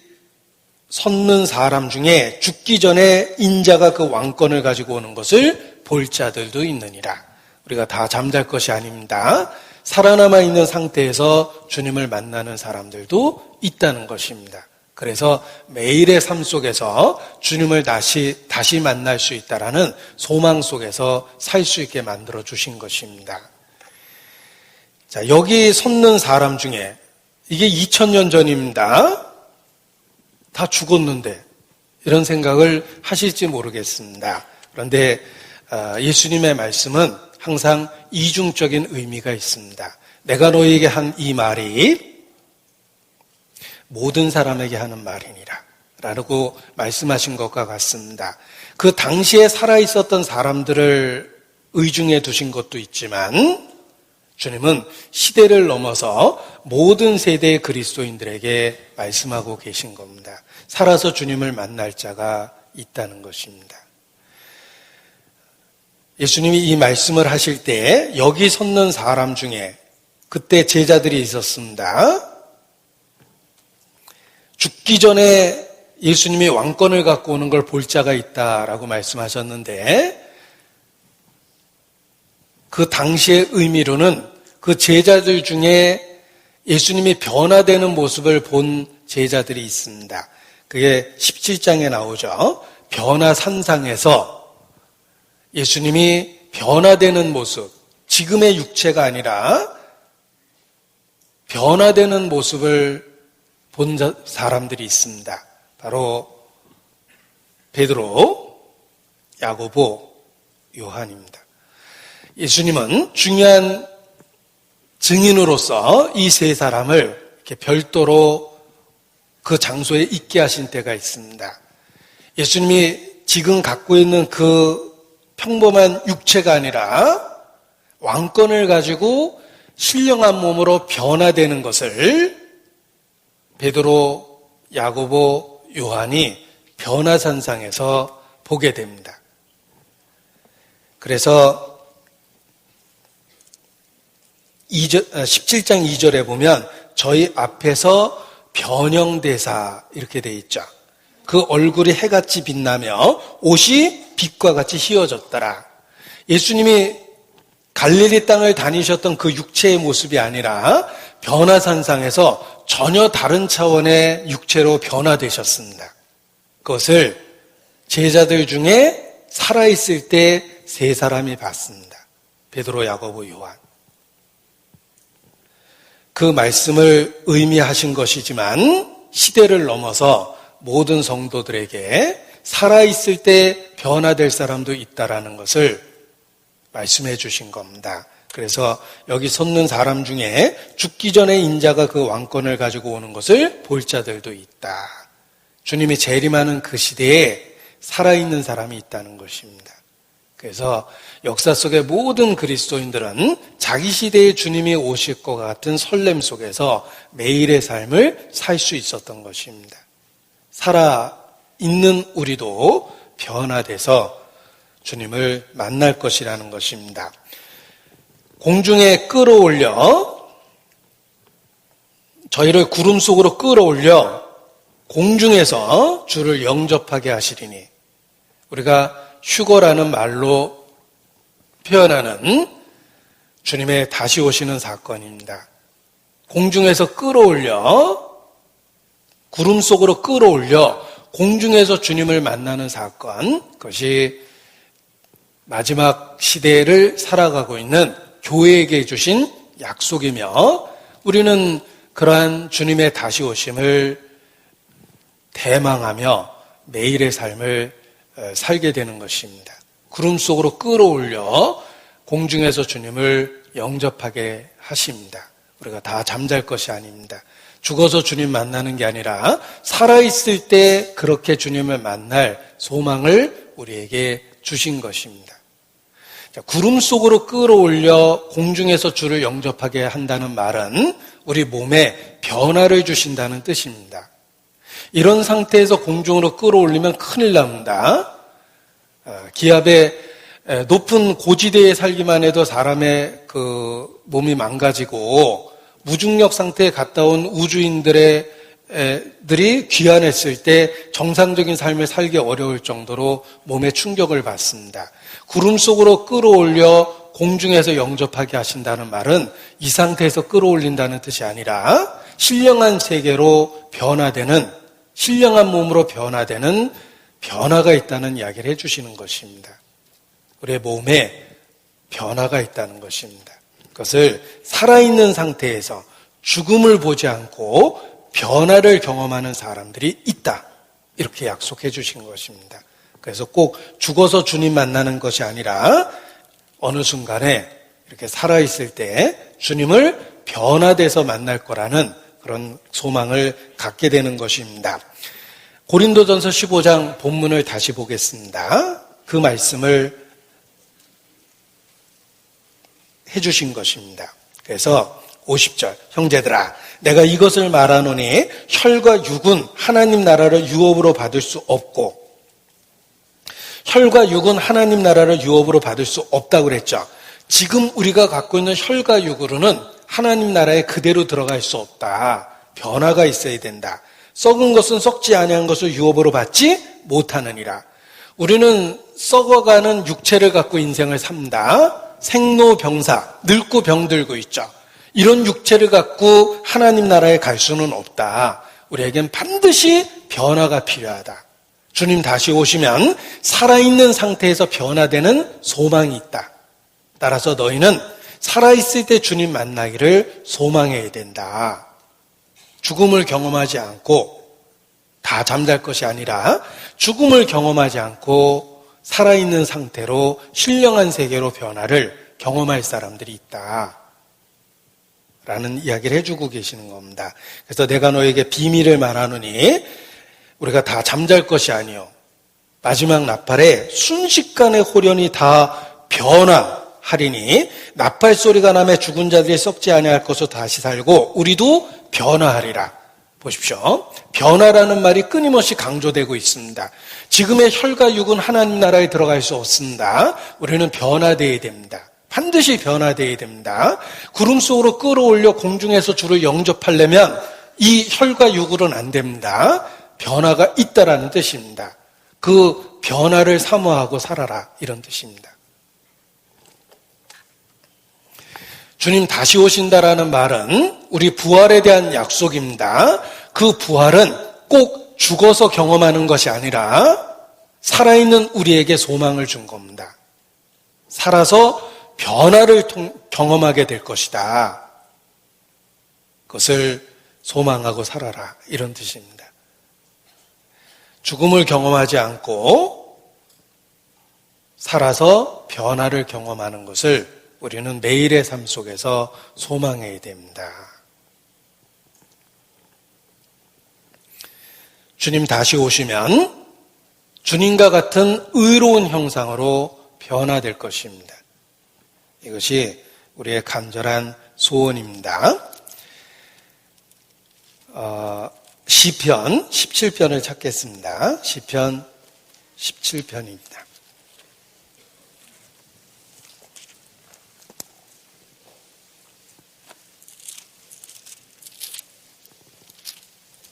섰는 사람 중에 죽기 전에 인자가 그 왕권을 가지고 오는 것을 볼 자들도 있느니라. 우리가 다 잠잘 것이 아닙니다. 살아남아 있는 상태에서 주님을 만나는 사람들도 있다는 것입니다. 그래서 매일의 삶 속에서 주님을 다시 만날 수 있다라는 소망 속에서 살 수 있게 만들어 주신 것입니다. 자, 여기 섰는 사람 중에, 이게 2000년 전입니다. 다 죽었는데, 이런 생각을 하실지 모르겠습니다. 그런데 예수님의 말씀은 항상 이중적인 의미가 있습니다. 내가 너희에게 한 이 말이 모든 사람에게 하는 말이니라 라고 말씀하신 것과 같습니다. 그 당시에 살아있었던 사람들을 의중에 두신 것도 있지만, 주님은 시대를 넘어서 모든 세대의 그리스도인들에게 말씀하고 계신 겁니다. 살아서 주님을 만날 자가 있다는 것입니다. 예수님이 이 말씀을 하실 때 여기 섰는 사람 중에 그때 제자들이 있었습니다. 죽기 전에 예수님이 왕권을 갖고 오는 걸 볼 자가 있다라고 말씀하셨는데, 그 당시의 의미로는 그 제자들 중에 예수님이 변화되는 모습을 본 제자들이 있습니다. 그게 17장에 나오죠. 변화산상에서 예수님이 변화되는 모습, 지금의 육체가 아니라 변화되는 모습을 본 사람들이 있습니다. 바로 베드로, 야고보, 요한입니다. 예수님은 중요한 증인으로서 이 세 사람을 이렇게 별도로 그 장소에 있게 하신 때가 있습니다. 예수님이 지금 갖고 있는 그 평범한 육체가 아니라 왕권을 가지고 신령한 몸으로 변화되는 것을 베드로, 야고보, 요한이 변화산상에서 보게 됩니다. 그래서 17장 2절에 보면 저희 앞에서 변형대사 이렇게 돼 있죠. 그 얼굴이 해같이 빛나며 옷이 빛과 같이 휘어졌더라. 예수님이 갈릴리 땅을 다니셨던 그 육체의 모습이 아니라 변화산상에서 전혀 다른 차원의 육체로 변화되셨습니다. 그것을 제자들 중에 살아있을 때 세 사람이 봤습니다. 베드로, 야고보, 요한. 그 말씀을 의미하신 것이지만 시대를 넘어서 모든 성도들에게 살아있을 때 변화될 사람도 있다라는 것을 말씀해 주신 겁니다. 그래서 여기 섰는 사람 중에 죽기 전에 인자가 그 왕권을 가지고 오는 것을 볼 자들도 있다. 주님이 재림하는 그 시대에 살아있는 사람이 있다는 것입니다. 그래서 역사 속의 모든 그리스도인들은 자기 시대에 주님이 오실 것 같은 설렘 속에서 매일의 삶을 살 수 있었던 것입니다. 살아있는 우리도 변화돼서 주님을 만날 것이라는 것입니다. 공중에 끌어올려 저희를 구름 속으로 끌어올려 공중에서 주를 영접하게 하시리니, 우리가 휴거라는 말로 표현하는 주님의 다시 오시는 사건입니다. 공중에서 끌어올려 구름 속으로 끌어올려 공중에서 주님을 만나는 사건, 그것이 마지막 시대를 살아가고 있는 교회에게 주신 약속이며 우리는 그러한 주님의 다시 오심을 대망하며 매일의 삶을 살게 되는 것입니다. 구름 속으로 끌어올려 공중에서 주님을 영접하게 하십니다. 우리가 다 잠잘 것이 아닙니다. 죽어서 주님 만나는 게 아니라 살아있을 때 그렇게 주님을 만날 소망을 우리에게 주신 것입니다. 자, 구름 속으로 끌어올려 공중에서 주를 영접하게 한다는 말은 우리 몸에 변화를 주신다는 뜻입니다. 이런 상태에서 공중으로 끌어올리면 큰일 납니다. 기압의 높은 고지대에 살기만 해도 사람의 그 몸이 망가지고 무중력 상태에 갔다 온 우주인들이 귀환했을 때 정상적인 삶을 살기 어려울 정도로 몸에 충격을 받습니다. 구름 속으로 끌어올려 공중에서 영접하게 하신다는 말은 이 상태에서 끌어올린다는 뜻이 아니라 신령한 세계로 변화되는, 신령한 몸으로 변화되는 변화가 있다는 이야기를 해주시는 것입니다. 우리의 몸에 변화가 있다는 것입니다. 그것을 살아있는 상태에서 죽음을 보지 않고 변화를 경험하는 사람들이 있다. 이렇게 약속해 주신 것입니다. 그래서 꼭 죽어서 주님 만나는 것이 아니라 어느 순간에 이렇게 살아있을 때 주님을 변화돼서 만날 거라는 그런 소망을 갖게 되는 것입니다. 고린도전서 15장 본문을 다시 보겠습니다. 그 말씀을 해주신 것입니다. 그래서 50절, 형제들아 내가 이것을 말하노니 혈과 육은 하나님 나라를 유업으로 받을 수 없고, 혈과 육은 하나님 나라를 유업으로 받을 수 없다고 그랬죠. 지금 우리가 갖고 있는 혈과 육으로는 하나님 나라에 그대로 들어갈 수 없다. 변화가 있어야 된다. 썩은 것은 썩지 아니한 것을 유업으로 받지 못하느니라. 우리는 썩어가는 육체를 갖고 인생을 삽니다. 생로병사, 늙고 병들고 있죠. 이런 육체를 갖고 하나님 나라에 갈 수는 없다. 우리에겐 반드시 변화가 필요하다. 주님 다시 오시면 살아있는 상태에서 변화되는 소망이 있다. 따라서 너희는 살아있을 때 주님 만나기를 소망해야 된다. 죽음을 경험하지 않고 다 잠잘 것이 아니라 죽음을 경험하지 않고 살아있는 상태로 신령한 세계로 변화를 경험할 사람들이 있다. 라는 이야기를 해주고 계시는 겁니다. 그래서 내가 너에게 비밀을 말하노니 우리가 다 잠잘 것이 아니요 마지막 나팔에 순식간에 호련히 다 변화하리니 나팔 소리가 나매 죽은 자들이 썩지 아니할 것으로 다시 살고 우리도 변화하리라. 보십시오. 변화라는 말이 끊임없이 강조되고 있습니다. 지금의 혈과 육은 하나님 나라에 들어갈 수 없습니다. 우리는 변화되어야 됩니다. 반드시 변화되어야 됩니다. 구름 속으로 끌어올려 공중에서 주를 영접하려면 이 혈과 육으로는 안 됩니다. 변화가 있다라는 뜻입니다. 그 변화를 사모하고 살아라 이런 뜻입니다. 주님 다시 오신다라는 말은 우리 부활에 대한 약속입니다. 그 부활은 꼭 죽어서 경험하는 것이 아니라 살아있는 우리에게 소망을 준 겁니다. 살아서 변화를 경험하게 될 것이다. 그것을 소망하고 살아라 이런 뜻입니다. 죽음을 경험하지 않고 살아서 변화를 경험하는 것을 우리는 매일의 삶 속에서 소망해야 됩니다. 주님 다시 오시면 주님과 같은 의로운 형상으로 변화될 것입니다. 이것이 우리의 간절한 소원입니다. 시편 17편을 찾겠습니다. 시편 17편입니다.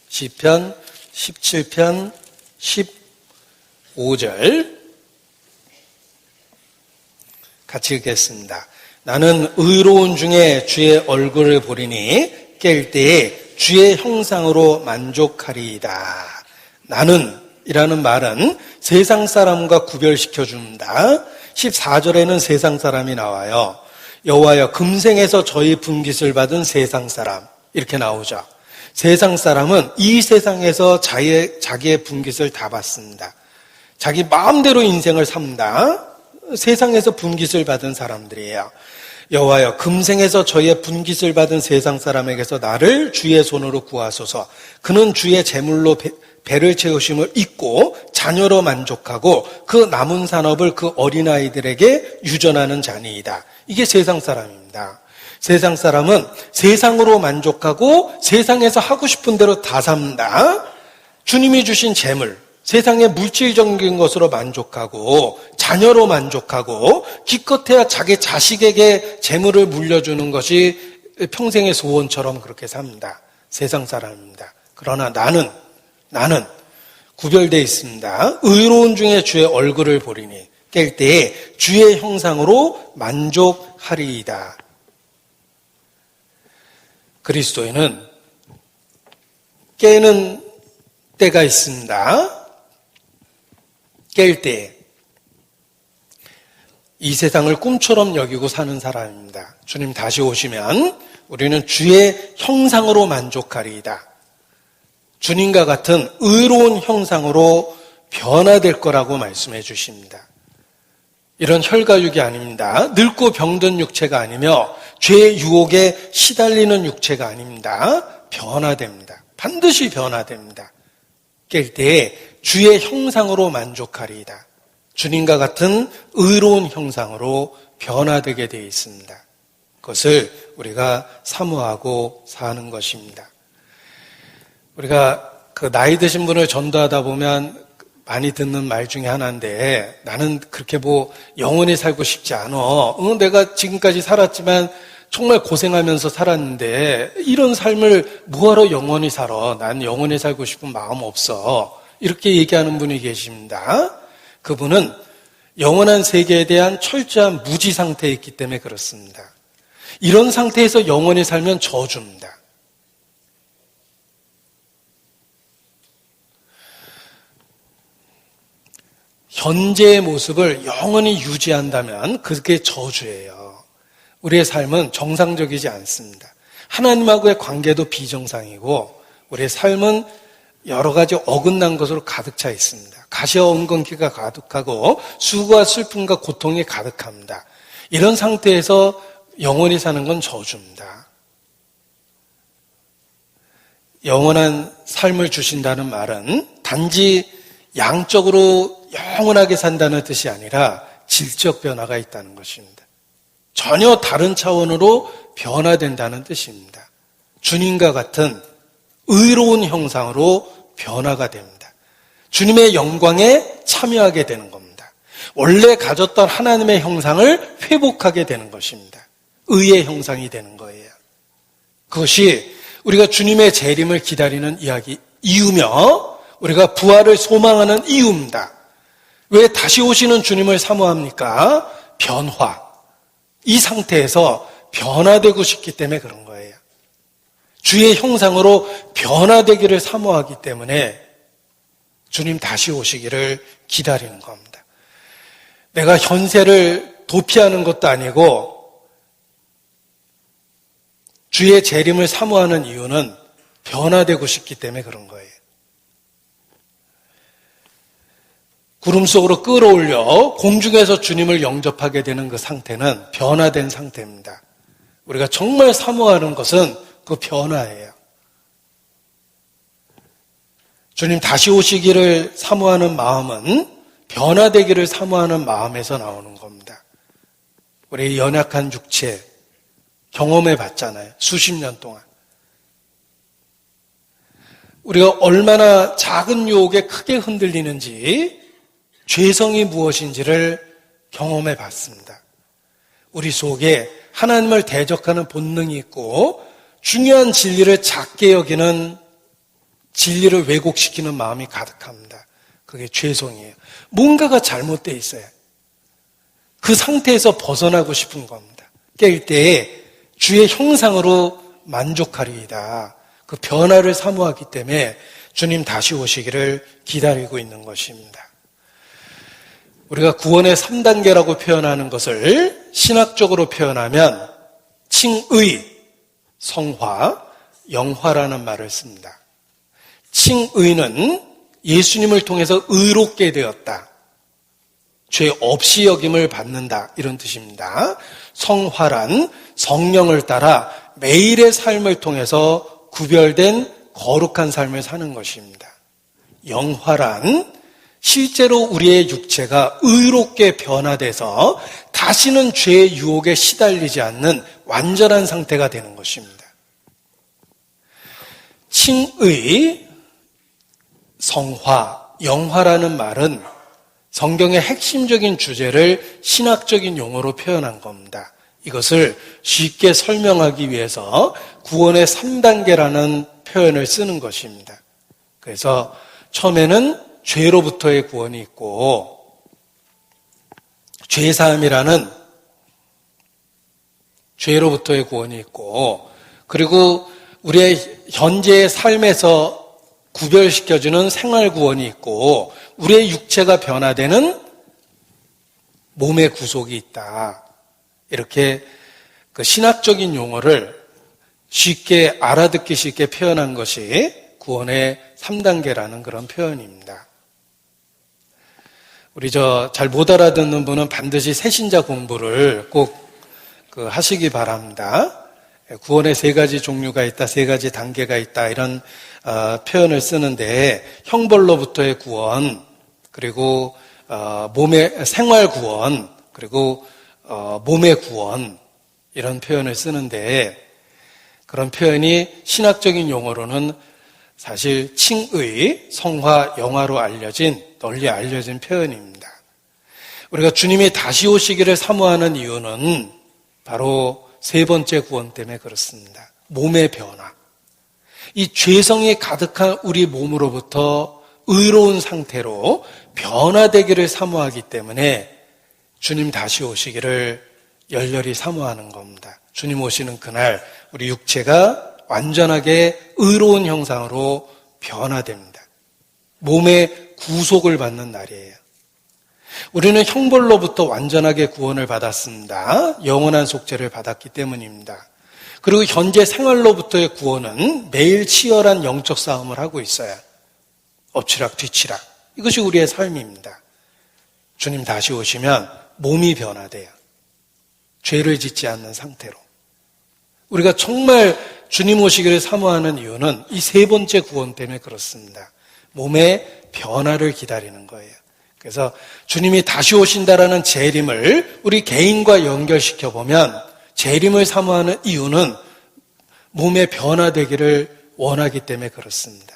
시편 17편 15절 같이 읽겠습니다. 나는 의로운 중에 주의 얼굴을 보리니 깰 때에 주의 형상으로 만족하리이다. 나는 이라는 말은 세상 사람과 구별시켜 줍니다. 14절에는 세상 사람이 나와요. 여호와여 금생에서 저희 분깃을 받은 세상 사람 이렇게 나오죠. 세상 사람은 이 세상에서 자기의 분깃을 다 받습니다. 자기 마음대로 인생을 삽니다. 세상에서 분깃을 받은 사람들이에요. 여호와여 금생에서 저희의 분깃을 받은 세상 사람에게서 나를 주의 손으로 구하소서. 그는 주의 재물로 배를 채우심을 잊고 자녀로 만족하고 그 남은 산업을 그 어린아이들에게 유전하는 자니이다. 이게 세상 사람입니다. 세상 사람은 세상으로 만족하고 세상에서 하고 싶은 대로 다 삽니다. 주님이 주신 재물, 세상의 물질적인 것으로 만족하고 자녀로 만족하고 기껏해야 자기 자식에게 재물을 물려주는 것이 평생의 소원처럼 그렇게 삽니다. 세상 사람입니다. 그러나 나는 구별되어 있습니다. 의로운 중에 주의 얼굴을 보리니 깰 때에 주의 형상으로 만족하리이다. 그리스도인은 깨는 때가 있습니다. 깰 때 이 세상을 꿈처럼 여기고 사는 사람입니다. 주님 다시 오시면 우리는 주의 형상으로 만족하리이다. 주님과 같은 의로운 형상으로 변화될 거라고 말씀해 주십니다. 이런 혈과 육이 아닙니다. 늙고 병든 육체가 아니며 죄의 유혹에 시달리는 육체가 아닙니다. 변화됩니다. 반드시 변화됩니다. 깰 때에 주의 형상으로 만족하리이다. 주님과 같은 의로운 형상으로 변화되게 되어 있습니다. 그것을 우리가 사모하고 사는 것입니다. 우리가 그 나이 드신 분을 전도하다 보면 많이 듣는 말 중에 하나인데 나는 그렇게 영원히 살고 싶지 않아. 내가 지금까지 살았지만 정말 고생하면서 살았는데 이런 삶을 뭐하러 영원히 살아. 난 영원히 살고 싶은 마음 없어. 이렇게 얘기하는 분이 계십니다. 그분은 영원한 세계에 대한 철저한 무지 상태에 있기 때문에 그렇습니다. 이런 상태에서 영원히 살면 저주입니다. 현재의 모습을 영원히 유지한다면 그게 저주예요. 우리의 삶은 정상적이지 않습니다. 하나님하고의 관계도 비정상이고 우리의 삶은 여러 가지 어긋난 것으로 가득 차 있습니다. 가시와 엉겅퀴가 가득하고 수고와 슬픔과 고통이 가득합니다. 이런 상태에서 영원히 사는 건 저주입니다. 영원한 삶을 주신다는 말은 단지 양적으로 영원하게 산다는 뜻이 아니라 질적 변화가 있다는 것입니다. 전혀 다른 차원으로 변화된다는 뜻입니다. 주님과 같은 의로운 형상으로 변화가 됩니다. 주님의 영광에 참여하게 되는 겁니다. 원래 가졌던 하나님의 형상을 회복하게 되는 것입니다. 의의 형상이 되는 거예요. 그것이 우리가 주님의 재림을 기다리는 이유며 우리가 부활을 소망하는 이유입니다. 왜 다시 오시는 주님을 사모합니까? 변화. 이 상태에서 변화되고 싶기 때문에 그런 거예요. 주의 형상으로 변화되기를 사모하기 때문에 주님 다시 오시기를 기다리는 겁니다. 내가 현세를 도피하는 것도 아니고 주의 재림을 사모하는 이유는 변화되고 싶기 때문에 그런 거예요. 구름 속으로 끌어올려 공중에서 주님을 영접하게 되는 그 상태는 변화된 상태입니다. 우리가 정말 사모하는 것은 그 변화예요. 주님 다시 오시기를 사모하는 마음은 변화되기를 사모하는 마음에서 나오는 겁니다. 우리 연약한 육체 경험해 봤잖아요. 수십 년 동안. 우리가 얼마나 작은 유혹에 크게 흔들리는지 죄성이 무엇인지를 경험해 봤습니다. 우리 속에 하나님을 대적하는 본능이 있고 중요한 진리를 작게 여기는 진리를 왜곡시키는 마음이 가득합니다. 그게 죄성이에요. 뭔가가 잘못되어 있어요. 그 상태에서 벗어나고 싶은 겁니다. 깰 때에 주의 형상으로 만족하리이다. 그 변화를 사모하기 때문에 주님 다시 오시기를 기다리고 있는 것입니다. 우리가 구원의 3단계라고 표현하는 것을 신학적으로 표현하면 칭의, 성화, 영화라는 말을 씁니다. 칭의는 예수님을 통해서 의롭게 되었다. 죄 없이 여김을 받는다. 이런 뜻입니다. 성화란 성령을 따라 매일의 삶을 통해서 구별된 거룩한 삶을 사는 것입니다. 영화란 실제로 우리의 육체가 의롭게 변화돼서 다시는 죄의 유혹에 시달리지 않는 완전한 상태가 되는 것입니다. 칭의, 성화, 영화라는 말은 성경의 핵심적인 주제를 신학적인 용어로 표현한 겁니다. 이것을 쉽게 설명하기 위해서 구원의 3단계라는 표현을 쓰는 것입니다. 그래서 처음에는 죄로부터의 구원이 있고 죄사함이라는 죄로부터의 구원이 있고 그리고 우리의 현재의 삶에서 구별시켜주는 생활 구원이 있고 우리의 육체가 변화되는 몸의 구속이 있다. 이렇게 그 신학적인 용어를 쉽게 알아듣기 쉽게 표현한 것이 구원의 3단계라는 그런 표현입니다. 우리 잘 못 알아듣는 분은 반드시 새신자 공부를 꼭 하시기 바랍니다. 구원의 3가지 종류가 있다, 3가지 단계가 있다 이런 표현을 쓰는데 형벌로부터의 구원, 그리고 몸의 생활 구원, 그리고 몸의 구원 이런 표현을 쓰는데 그런 표현이 신학적인 용어로는 사실 칭의, 성화, 영화로 널리 알려진 표현입니다. 우리가 주님이 다시 오시기를 사모하는 이유는 바로 3번째 구원 때문에 그렇습니다. 몸의 변화. 이 죄성이 가득한 우리 몸으로부터 의로운 상태로 변화되기를 사모하기 때문에 주님 다시 오시기를 열렬히 사모하는 겁니다. 주님 오시는 그날 우리 육체가 완전하게 의로운 형상으로 변화됩니다. 몸의 구속을 받는 날이에요. 우리는 형벌로부터 완전하게 구원을 받았습니다. 영원한 속죄를 받았기 때문입니다. 그리고 현재 생활로부터의 구원은 매일 치열한 영적 싸움을 하고 있어요. 엎치락 뒤치락. 이것이 우리의 삶입니다. 주님 다시 오시면 몸이 변화돼요. 죄를 짓지 않는 상태로. 우리가 정말 주님 오시기를 사모하는 이유는 이 세 번째 구원 때문에 그렇습니다. 몸의 변화를 기다리는 거예요. 그래서 주님이 다시 오신다라는 재림을 우리 개인과 연결시켜 보면 재림을 사모하는 이유는 몸의 변화되기를 원하기 때문에 그렇습니다.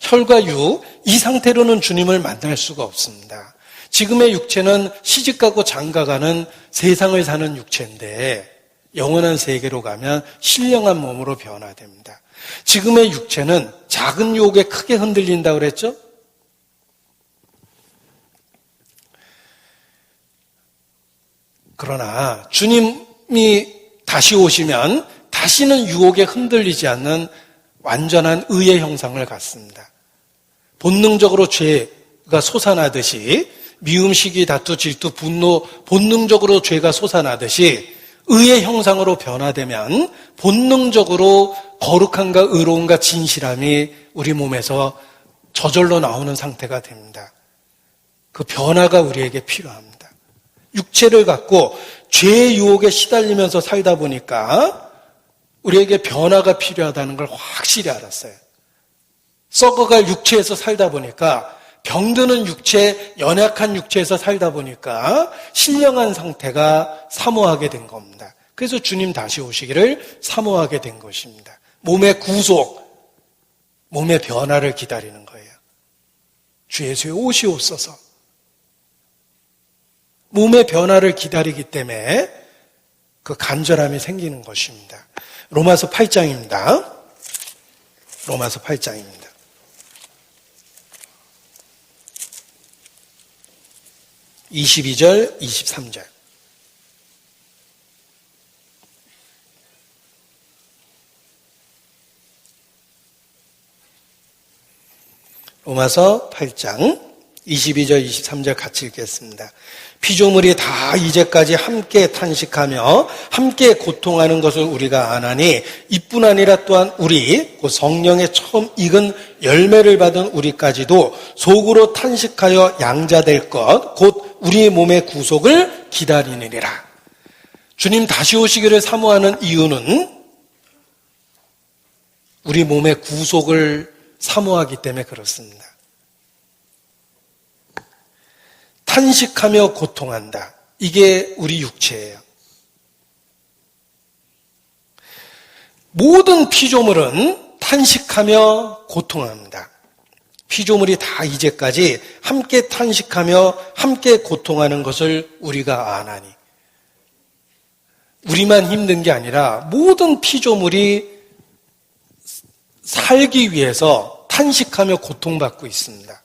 혈과 육, 이 상태로는 주님을 만날 수가 없습니다. 지금의 육체는 시집가고 장가가는 세상을 사는 육체인데 영원한 세계로 가면 신령한 몸으로 변화됩니다. 지금의 육체는 작은 유혹에 크게 흔들린다고 그랬죠? 그러나 주님이 다시 오시면 다시는 유혹에 흔들리지 않는 완전한 의의 형상을 갖습니다. 본능적으로 죄가 솟아나듯이 미움, 시기, 다투, 질투, 분노, 본능적으로 죄가 솟아나듯이 의의 형상으로 변화되면 본능적으로 거룩함과 의로움과 진실함이 우리 몸에서 저절로 나오는 상태가 됩니다. 그 변화가 우리에게 필요합니다. 육체를 갖고 죄의 유혹에 시달리면서 살다 보니까 우리에게 변화가 필요하다는 걸 확실히 알았어요. 썩어갈 육체에서 살다 보니까 병드는 육체, 연약한 육체에서 살다 보니까 신령한 상태가 사모하게 된 겁니다. 그래서 주님 다시 오시기를 사모하게 된 것입니다. 몸의 구속, 몸의 변화를 기다리는 거예요. 주 예수의 오시옵소서. 몸의 변화를 기다리기 때문에 그 간절함이 생기는 것입니다. 로마서 8장입니다. 로마서 8장입니다. 22절, 23절. 로마서 8장 22절, 23절 같이 읽겠습니다. 피조물이 다 이제까지 함께 탄식하며 함께 고통하는 것을 우리가 아나니 이뿐 아니라 또한 우리 곧 성령의 처음 익은 열매를 받은 우리까지도 속으로 탄식하여 양자될 것 곧 우리의 몸의 구속을 기다리느니라. 주님 다시 오시기를 사모하는 이유는 우리 몸의 구속을 사모하기 때문에 그렇습니다. 탄식하며 고통한다. 이게 우리 육체예요. 모든 피조물은 탄식하며 고통합니다. 피조물이 다 이제까지 함께 탄식하며 함께 고통하는 것을 우리가 아나니. 우리만 힘든 게 아니라 모든 피조물이 살기 위해서 탄식하며 고통받고 있습니다.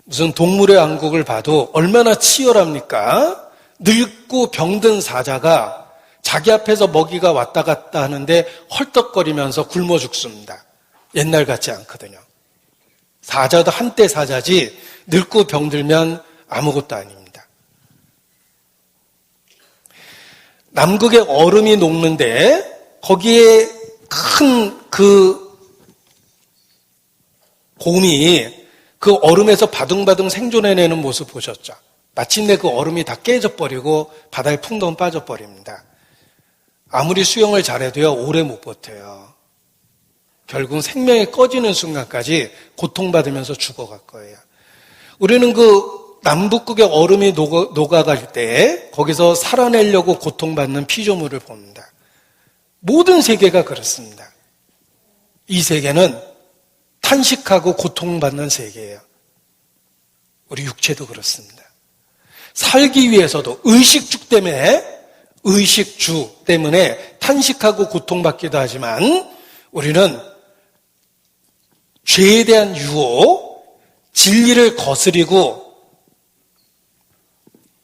무슨 동물의 왕국을 봐도 얼마나 치열합니까? 늙고 병든 사자가 자기 앞에서 먹이가 왔다 갔다 하는데 헐떡거리면서 굶어 죽습니다. 옛날 같지 않거든요. 사자도 한때 사자지 늙고 병들면 아무것도 아닙니다. 남극의 얼음이 녹는데 거기에 큰 그 곰이 그 얼음에서 바둥바둥 생존해내는 모습 보셨죠? 마침내 그 얼음이 다 깨져버리고 바다에 풍덩 빠져버립니다. 아무리 수영을 잘해도요, 오래 못 버텨요. 결국 생명이 꺼지는 순간까지 고통받으면서 죽어갈 거예요. 우리는 그 남북극의 얼음이 녹아갈 때 거기서 살아내려고 고통받는 피조물을 봅니다. 모든 세계가 그렇습니다. 이 세계는 탄식하고 고통받는 세계예요. 우리 육체도 그렇습니다. 살기 위해서도 의식주 때문에 탄식하고 고통받기도 하지만 우리는 죄에 대한 유혹, 진리를 거스리고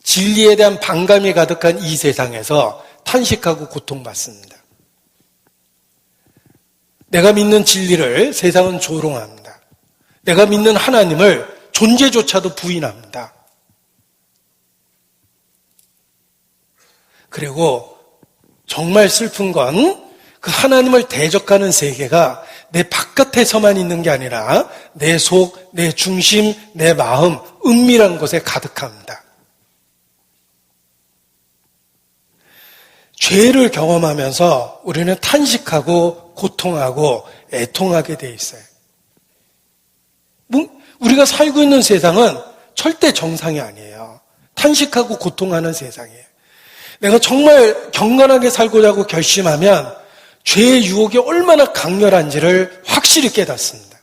진리에 대한 반감이 가득한 이 세상에서 탄식하고 고통받습니다. 내가 믿는 진리를 세상은 조롱합니다. 내가 믿는 하나님을 존재조차도 부인합니다. 그리고 정말 슬픈 건 그 하나님을 대적하는 세계가 내 바깥에서만 있는 게 아니라 내 속, 내 중심, 내 마음, 은밀한 곳에 가득합니다. 죄를 경험하면서 우리는 탄식하고 고통하고 애통하게 돼 있어요. 우리가 살고 있는 세상은 절대 정상이 아니에요. 탄식하고 고통하는 세상이에요. 내가 정말 경건하게 살고자 하고 결심하면 죄의 유혹이 얼마나 강렬한지를 확실히 깨닫습니다.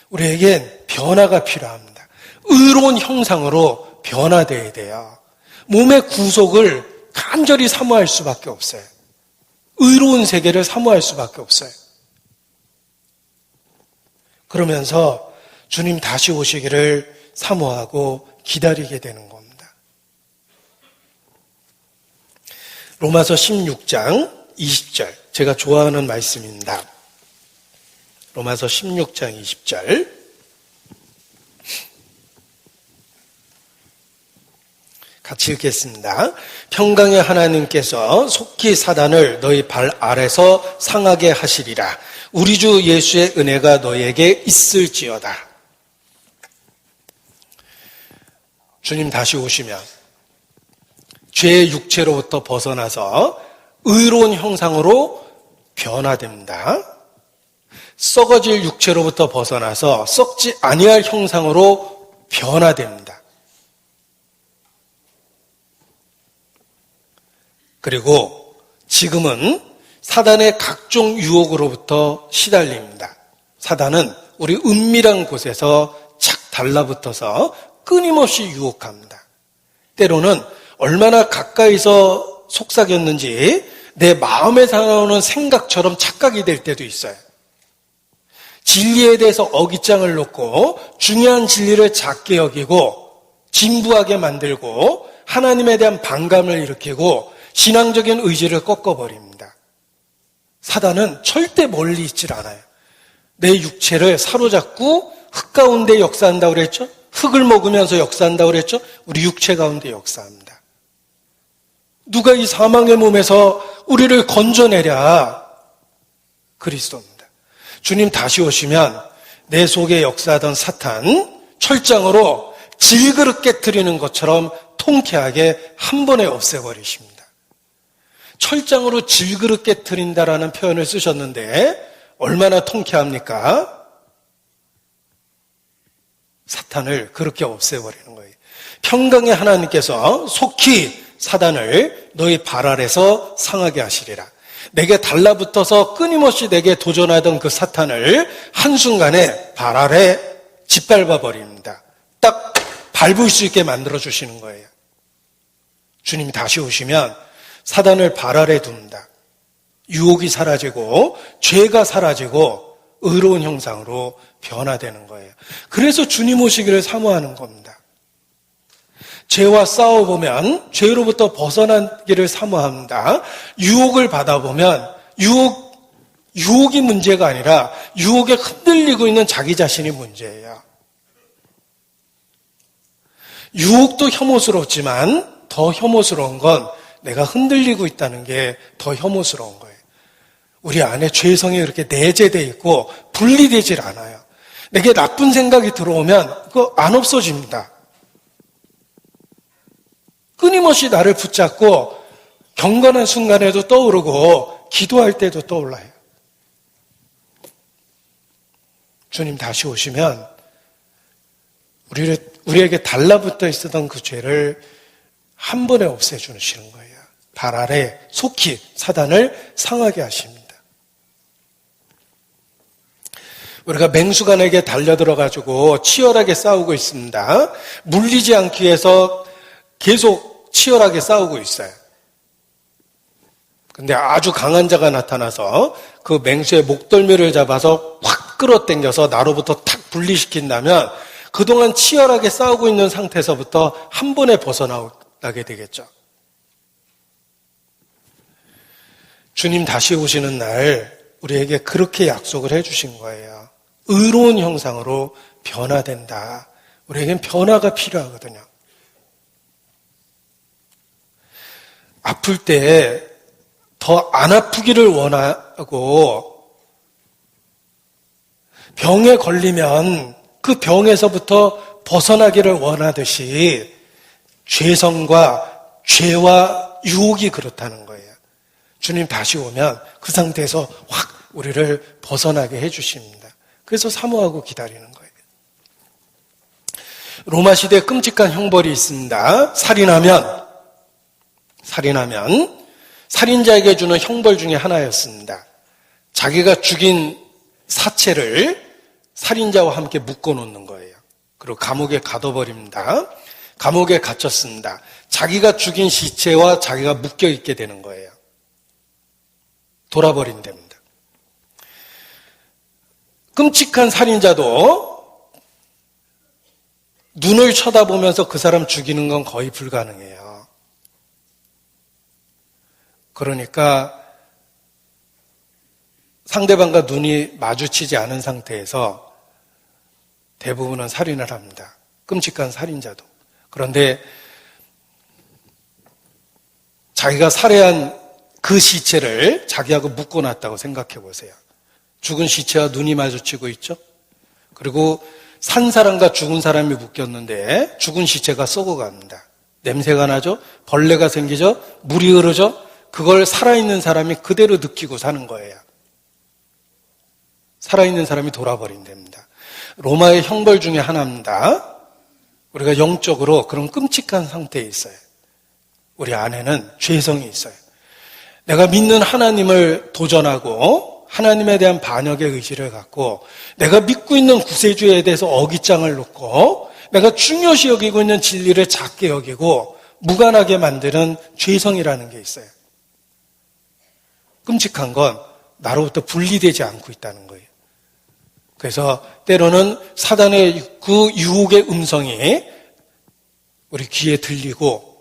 우리에겐 변화가 필요합니다. 의로운 형상으로 변화되어야 돼요. 몸의 구속을 간절히 사모할 수밖에 없어요. 의로운 세계를 사모할 수밖에 없어요. 그러면서 주님 다시 오시기를 사모하고 기다리게 되는 겁니다. 로마서 16장 20절, 제가 좋아하는 말씀입니다. 로마서 16장 20절. 같이 읽겠습니다. 평강의 하나님께서 속히 사단을 너희 발 아래서 상하게 하시리라. 우리 주 예수의 은혜가 너희에게 있을지어다. 주님 다시 오시면 죄의 육체로부터 벗어나서 의로운 형상으로 변화됩니다. 썩어질 육체로부터 벗어나서 썩지 아니할 형상으로 변화됩니다. 그리고 지금은 사단의 각종 유혹으로부터 시달립니다. 사단은 우리 은밀한 곳에서 착 달라붙어서 끊임없이 유혹합니다. 때로는 얼마나 가까이서 속삭였는지 내 마음에서 나오는 생각처럼 착각이 될 때도 있어요. 진리에 대해서 어깃장을 놓고 중요한 진리를 작게 여기고 진부하게 만들고 하나님에 대한 반감을 일으키고 신앙적인 의지를 꺾어버립니다. 사단은 절대 멀리 있질 않아요. 내 육체를 사로잡고 흙 가운데 역사한다고 그랬죠? 흙을 먹으면서 역사한다고 그랬죠? 우리 육체 가운데 역사합니다. 누가 이 사망의 몸에서 우리를 건져내랴? 그리스도입니다. 주님 다시 오시면 내 속에 역사하던 사탄 철장으로 질그릇 깨트리는 것처럼 통쾌하게 한 번에 없애버리십니다. 철장으로 질그릇 깨트린다라는 표현을 쓰셨는데 얼마나 통쾌합니까? 사탄을 그렇게 없애버리는 거예요. 평강의 하나님께서 속히 사단을 너희 발 아래서 상하게 하시리라. 내게 달라붙어서 끊임없이 내게 도전하던 그 사탄을 한순간에 발 아래 짓밟아 버립니다. 딱 밟을 수 있게 만들어 주시는 거예요. 주님이 다시 오시면 사단을 발 아래 둡니다. 유혹이 사라지고 죄가 사라지고 의로운 형상으로 변화되는 거예요. 그래서 주님 오시기를 사모하는 겁니다. 죄와 싸워보면 죄로부터 벗어나기를 사모합니다. 유혹을 받아보면 유혹이 문제가 아니라 유혹에 흔들리고 있는 자기 자신이 문제예요. 유혹도 혐오스럽지만 더 혐오스러운 건 내가 흔들리고 있다는 게 더 혐오스러운 거예요. 우리 안에 죄성이 이렇게 내재되어 있고 분리되질 않아요. 내게 나쁜 생각이 들어오면 그거 안 없어집니다. 끊임없이 나를 붙잡고 경건한 순간에도 떠오르고 기도할 때도 떠올라요. 주님 다시 오시면 우리에게 달라붙어 있었던 그 죄를 한 번에 없애주시는 거예요. 발 아래 속히 사단을 상하게 하십니다. 우리가 맹수간에게 달려들어가지고 치열하게 싸우고 있습니다. 물리지 않기 위해서 계속 치열하게 싸우고 있어요. 근데 아주 강한 자가 나타나서 그 맹수의 목덜미를 잡아서 확 끌어당겨서 나로부터 탁 분리시킨다면 그동안 치열하게 싸우고 있는 상태에서부터 한 번에 벗어나게 되겠죠. 주님 다시 오시는 날 우리에게 그렇게 약속을 해주신 거예요. 의로운 형상으로 변화된다. 우리에겐 변화가 필요하거든요. 아플 때 더 안 아프기를 원하고 병에 걸리면 그 병에서부터 벗어나기를 원하듯이 죄성과 죄와 유혹이 그렇다는 거예요. 주님 다시 오면 그 상태에서 확 우리를 벗어나게 해주십니다. 그래서 사모하고 기다리는 거예요. 로마 시대에 끔찍한 형벌이 있습니다. 살인하면 살인자에게 주는 형벌 중에 하나였습니다. 자기가 죽인 사체를 살인자와 함께 묶어놓는 거예요. 그리고 감옥에 가둬버립니다. 감옥에 갇혔습니다. 자기가 죽인 시체와 자기가 묶여있게 되는 거예요. 돌아버린답니다. 끔찍한 살인자도 눈을 쳐다보면서 그 사람 죽이는 건 거의 불가능해요. 그러니까 상대방과 눈이 마주치지 않은 상태에서 대부분은 살인을 합니다. 끔찍한 살인자도. 그런데 자기가 살해한 그 시체를 자기하고 묶어놨다고 생각해 보세요. 죽은 시체와 눈이 마주치고 있죠. 그리고 산 사람과 죽은 사람이 묶였는데 죽은 시체가 썩어갑니다. 냄새가 나죠. 벌레가 생기죠. 물이 흐르죠. 그걸 살아있는 사람이 그대로 느끼고 사는 거예요. 살아있는 사람이 돌아버린답니다. 로마의 형벌 중에 하나입니다. 우리가 영적으로 그런 끔찍한 상태에 있어요. 우리 안에는 죄성이 있어요. 내가 믿는 하나님을 도전하고 하나님에 대한 반역의 의지를 갖고 내가 믿고 있는 구세주에 대해서 어깃장을 놓고 내가 중요시 여기고 있는 진리를 작게 여기고 무관하게 만드는 죄성이라는 게 있어요. 끔찍한 건 나로부터 분리되지 않고 있다는 거예요. 그래서 때로는 사단의 그 유혹의 음성이 우리 귀에 들리고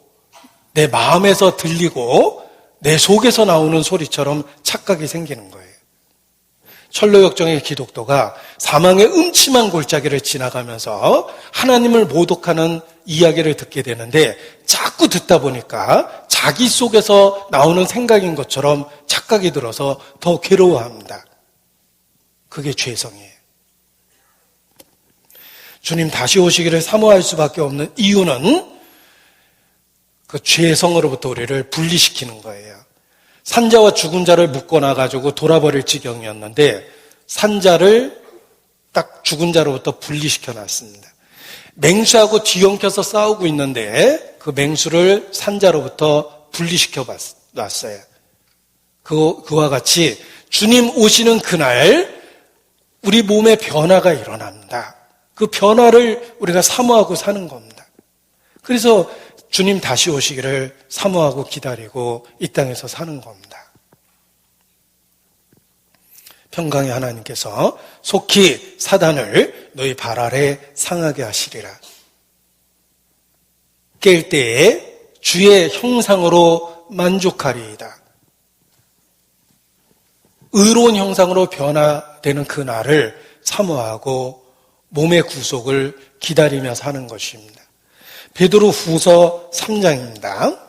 내 마음에서 들리고 내 속에서 나오는 소리처럼 착각이 생기는 거예요. 철로역정의 기독도가 사망의 음침한 골짜기를 지나가면서 하나님을 모독하는 이야기를 듣게 되는데 자꾸 듣다 보니까 자기 속에서 나오는 생각인 것처럼 착각이 들어서 더 괴로워합니다. 그게 죄성이에요. 주님 다시 오시기를 사모할 수밖에 없는 이유는 그 죄성으로부터 우리를 분리시키는 거예요. 산자와 죽은 자를 묶어놔가지고 돌아버릴 지경이었는데 산자를 딱 죽은 자로부터 분리시켜놨습니다. 맹수하고 뒤엉켜서 싸우고 있는데 그 맹수를 산자로부터 분리시켜놨어요. 그와 같이 주님 오시는 그날 우리 몸에 변화가 일어납니다. 그 변화를 우리가 사모하고 사는 겁니다. 그래서 주님 다시 오시기를 사모하고 기다리고 이 땅에서 사는 겁니다. 평강의 하나님께서 속히 사단을 너희 발 아래 상하게 하시리라. 깰 때에 주의 형상으로 만족하리이다. 의로운 형상으로 변화되는 그 날을 사모하고 몸의 구속을 기다리며 사는 것입니다. 베드로 후서 3장입니다.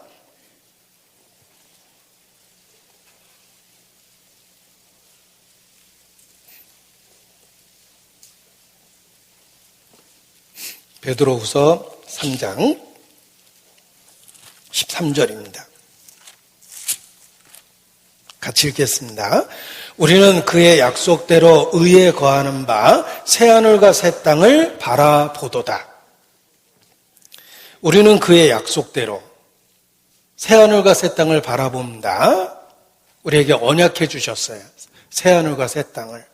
베드로 후서 3장 13절입니다. 같이 읽겠습니다. 우리는 그의 약속대로 의에 거하는 바 새하늘과 새 땅을 바라보도다. 우리는 그의 약속대로 새하늘과 새 땅을 바라봅니다. 우리에게 언약해 주셨어요. 새하늘과 새 땅을.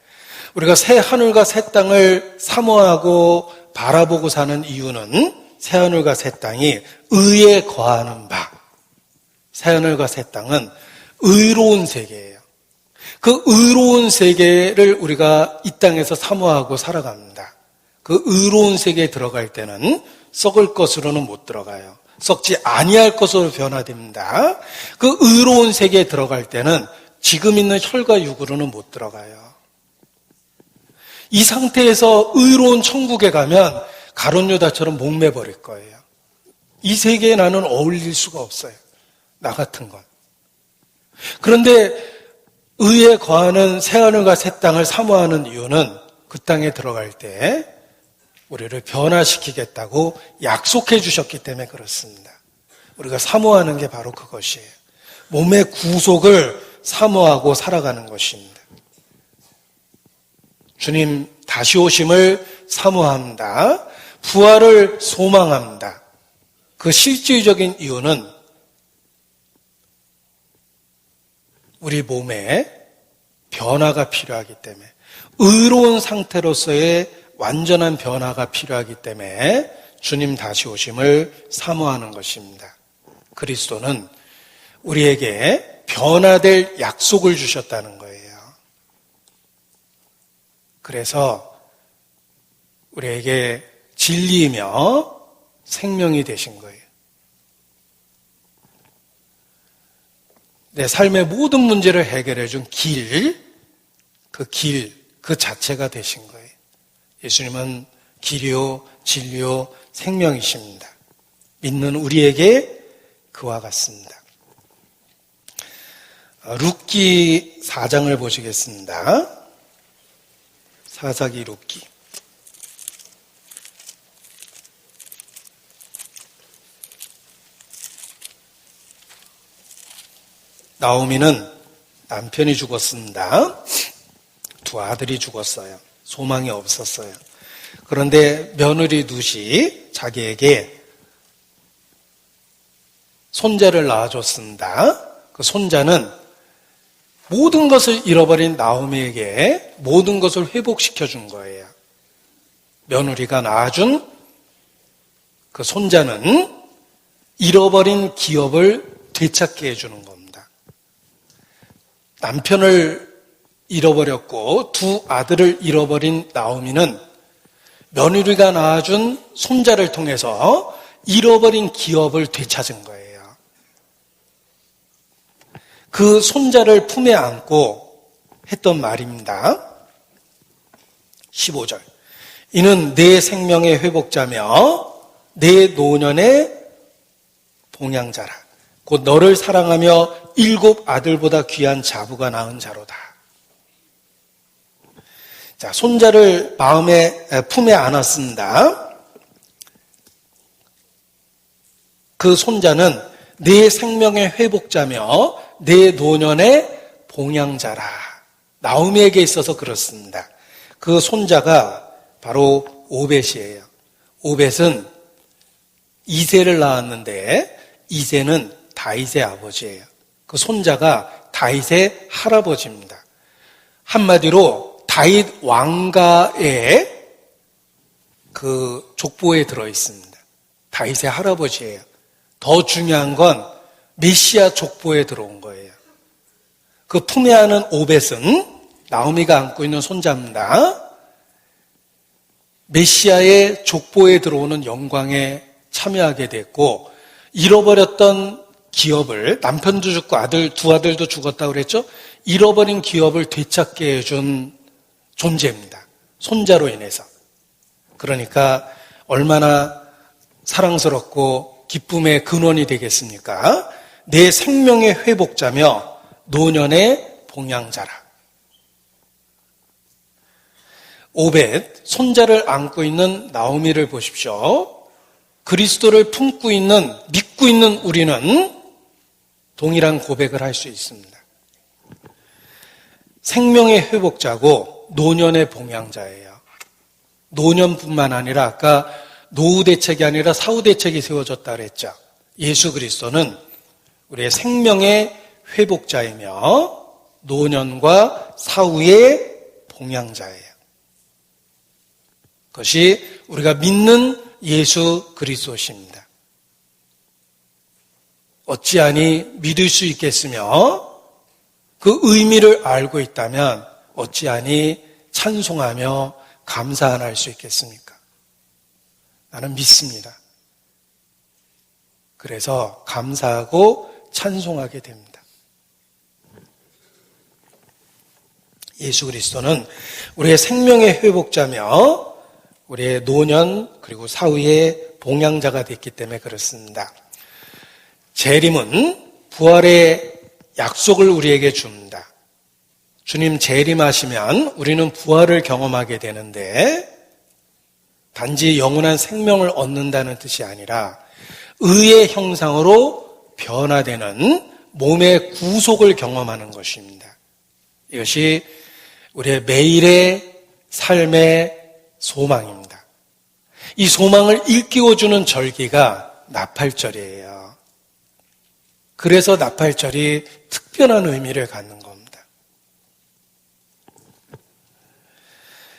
우리가 새하늘과 새 땅을 사모하고 바라보고 사는 이유는 새하늘과 새 땅이 의에 거하는 바. 새하늘과 새 땅은 의로운 세계예요. 그 의로운 세계를 우리가 이 땅에서 사모하고 살아갑니다. 그 그 의로운 세계에 들어갈 때는 썩을 것으로는 못 들어가요. 썩지 아니할 것으로 변화됩니다. 그 의로운 세계에 들어갈 때는 지금 있는 혈과 육으로는 못 들어가요. 이 상태에서 의로운 천국에 가면 가룟 유다처럼 목매버릴 거예요. 이 세계에 나는 어울릴 수가 없어요. 나 같은 건. 그런데 의에 거하는 새하늘과 새 땅을 사모하는 이유는 그 땅에 들어갈 때 우리를 변화시키겠다고 약속해 주셨기 때문에 그렇습니다. 우리가 사모하는 게 바로 그것이에요. 몸의 구속을 사모하고 살아가는 것입니다. 주님 다시 오심을 사모합니다. 부활을 소망합니다. 그 실질적인 이유는 우리 몸에 변화가 필요하기 때문에, 의로운 상태로서의 완전한 변화가 필요하기 때문에 주님 다시 오심을 사모하는 것입니다. 그리스도는 우리에게 변화될 약속을 주셨다는 거예요. 그래서 우리에게 진리이며 생명이 되신 거예요. 내 삶의 모든 문제를 해결해 준 그 자체가 되신 거예요. 예수님은 길이요, 진리요, 생명이십니다. 믿는 우리에게 그와 같습니다. 룻기 4장을 보시겠습니다. 사사기 룻기. 나오미는 남편이 죽었습니다. 두 아들이 죽었어요. 소망이 없었어요. 그런데 며느리 룻이 자기에게 손자를 낳아줬습니다. 그 손자는 모든 것을 잃어버린 나오미에게 모든 것을 회복시켜 준 거예요. 며느리가 낳아준 그 손자는 잃어버린 기업을 되찾게 해주는 겁니다. 남편을 잃어버렸고 두 아들을 잃어버린 나오미는 며느리가 낳아준 손자를 통해서 잃어버린 기업을 되찾은 거예요. 그 손자를 품에 안고 했던 말입니다. 15절. 이는 내 생명의 회복자며 내 노년의 봉양자라. 곧 너를 사랑하며 7 아들보다 귀한 자부가 낳은 자로다. 자, 손자를 품에 안았습니다. 그 손자는 내 생명의 회복자며 내 노년의 봉양자라. 나오미에게 있어서 그렇습니다. 그 손자가 바로 오벳이에요. 오벳은 이새를 낳았는데 이새는 다윗의 아버지예요. 그 손자가 다윗의 할아버지입니다. 한마디로 다윗 왕가의 그 족보에 들어있습니다. 다윗의 할아버지예요. 더 중요한 건 메시아 족보에 들어온 거예요. 그 품에 안은 오벳은 나오미가 안고 있는 손자입니다. 메시아의 족보에 들어오는 영광에 참여하게 됐고, 잃어버렸던 기업을, 남편도 죽고 두 아들도 죽었다고 그랬죠? 잃어버린 기업을 되찾게 해준 존재입니다. 손자로 인해서. 그러니까 얼마나 사랑스럽고 기쁨의 근원이 되겠습니까? 내 생명의 회복자며 노년의 봉양자라. 오벳, 손자를 안고 있는 나오미를 보십시오. 그리스도를 품고 있는, 믿고 있는 우리는 동일한 고백을 할 수 있습니다. 생명의 회복자고 노년의 봉양자예요. 노년뿐만 아니라 아까 노후 대책이 아니라 사후 대책이 세워졌다 그랬죠. 예수 그리스도는 우리의 생명의 회복자이며 노년과 사후의 봉양자예요. 그것이 우리가 믿는 예수 그리스도십니다. 어찌하니 믿을 수 있겠으며 그 의미를 알고 있다면 어찌하니 찬송하며 감사 안 할 수 있겠습니까? 나는 믿습니다. 그래서 감사하고 찬송하게 됩니다. 예수 그리스도는 우리의 생명의 회복자며 우리의 노년 그리고 사후의 봉양자가 됐기 때문에 그렇습니다. 재림은 부활의 약속을 우리에게 줍니다. 주님 재림하시면 우리는 부활을 경험하게 되는데 단지 영원한 생명을 얻는다는 뜻이 아니라 의의 형상으로 변화되는 몸의 구속을 경험하는 것입니다. 이것이 우리의 매일의 삶의 소망입니다. 이 소망을 일깨워주는 절기가 나팔절이에요. 그래서 나팔절이 특별한 의미를 갖는 겁니다.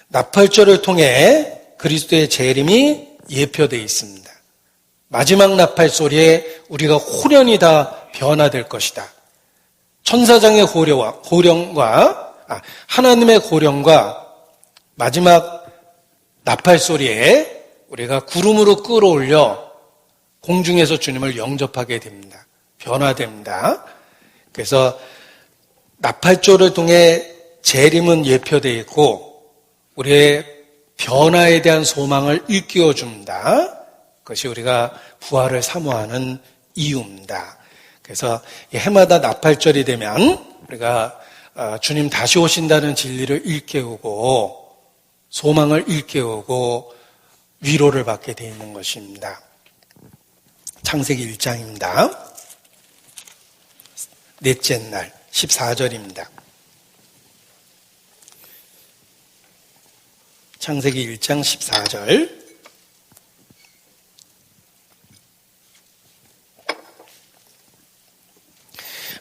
나팔절을 통해 그리스도의 재림이 예표되어 있습니다. 마지막 나팔 소리에 우리가 호련히 다 변화될 것이다. 천사장의 호령과 하나님의 호령과 마지막 나팔 소리에 우리가 구름으로 끌어올려 공중에서 주님을 영접하게 됩니다. 변화됩니다. 그래서 나팔절을 통해 재림은 예표되어 있고 우리의 변화에 대한 소망을 일깨워줍니다. 그것이 우리가 부활을 사모하는 이유입니다. 그래서 해마다 나팔절이 되면 우리가 주님 다시 오신다는 진리를 일깨우고 소망을 일깨우고 위로를 받게 되어 있는 것입니다. 창세기 1장입니다. 넷째 날 14절입니다. 창세기 1장 14절.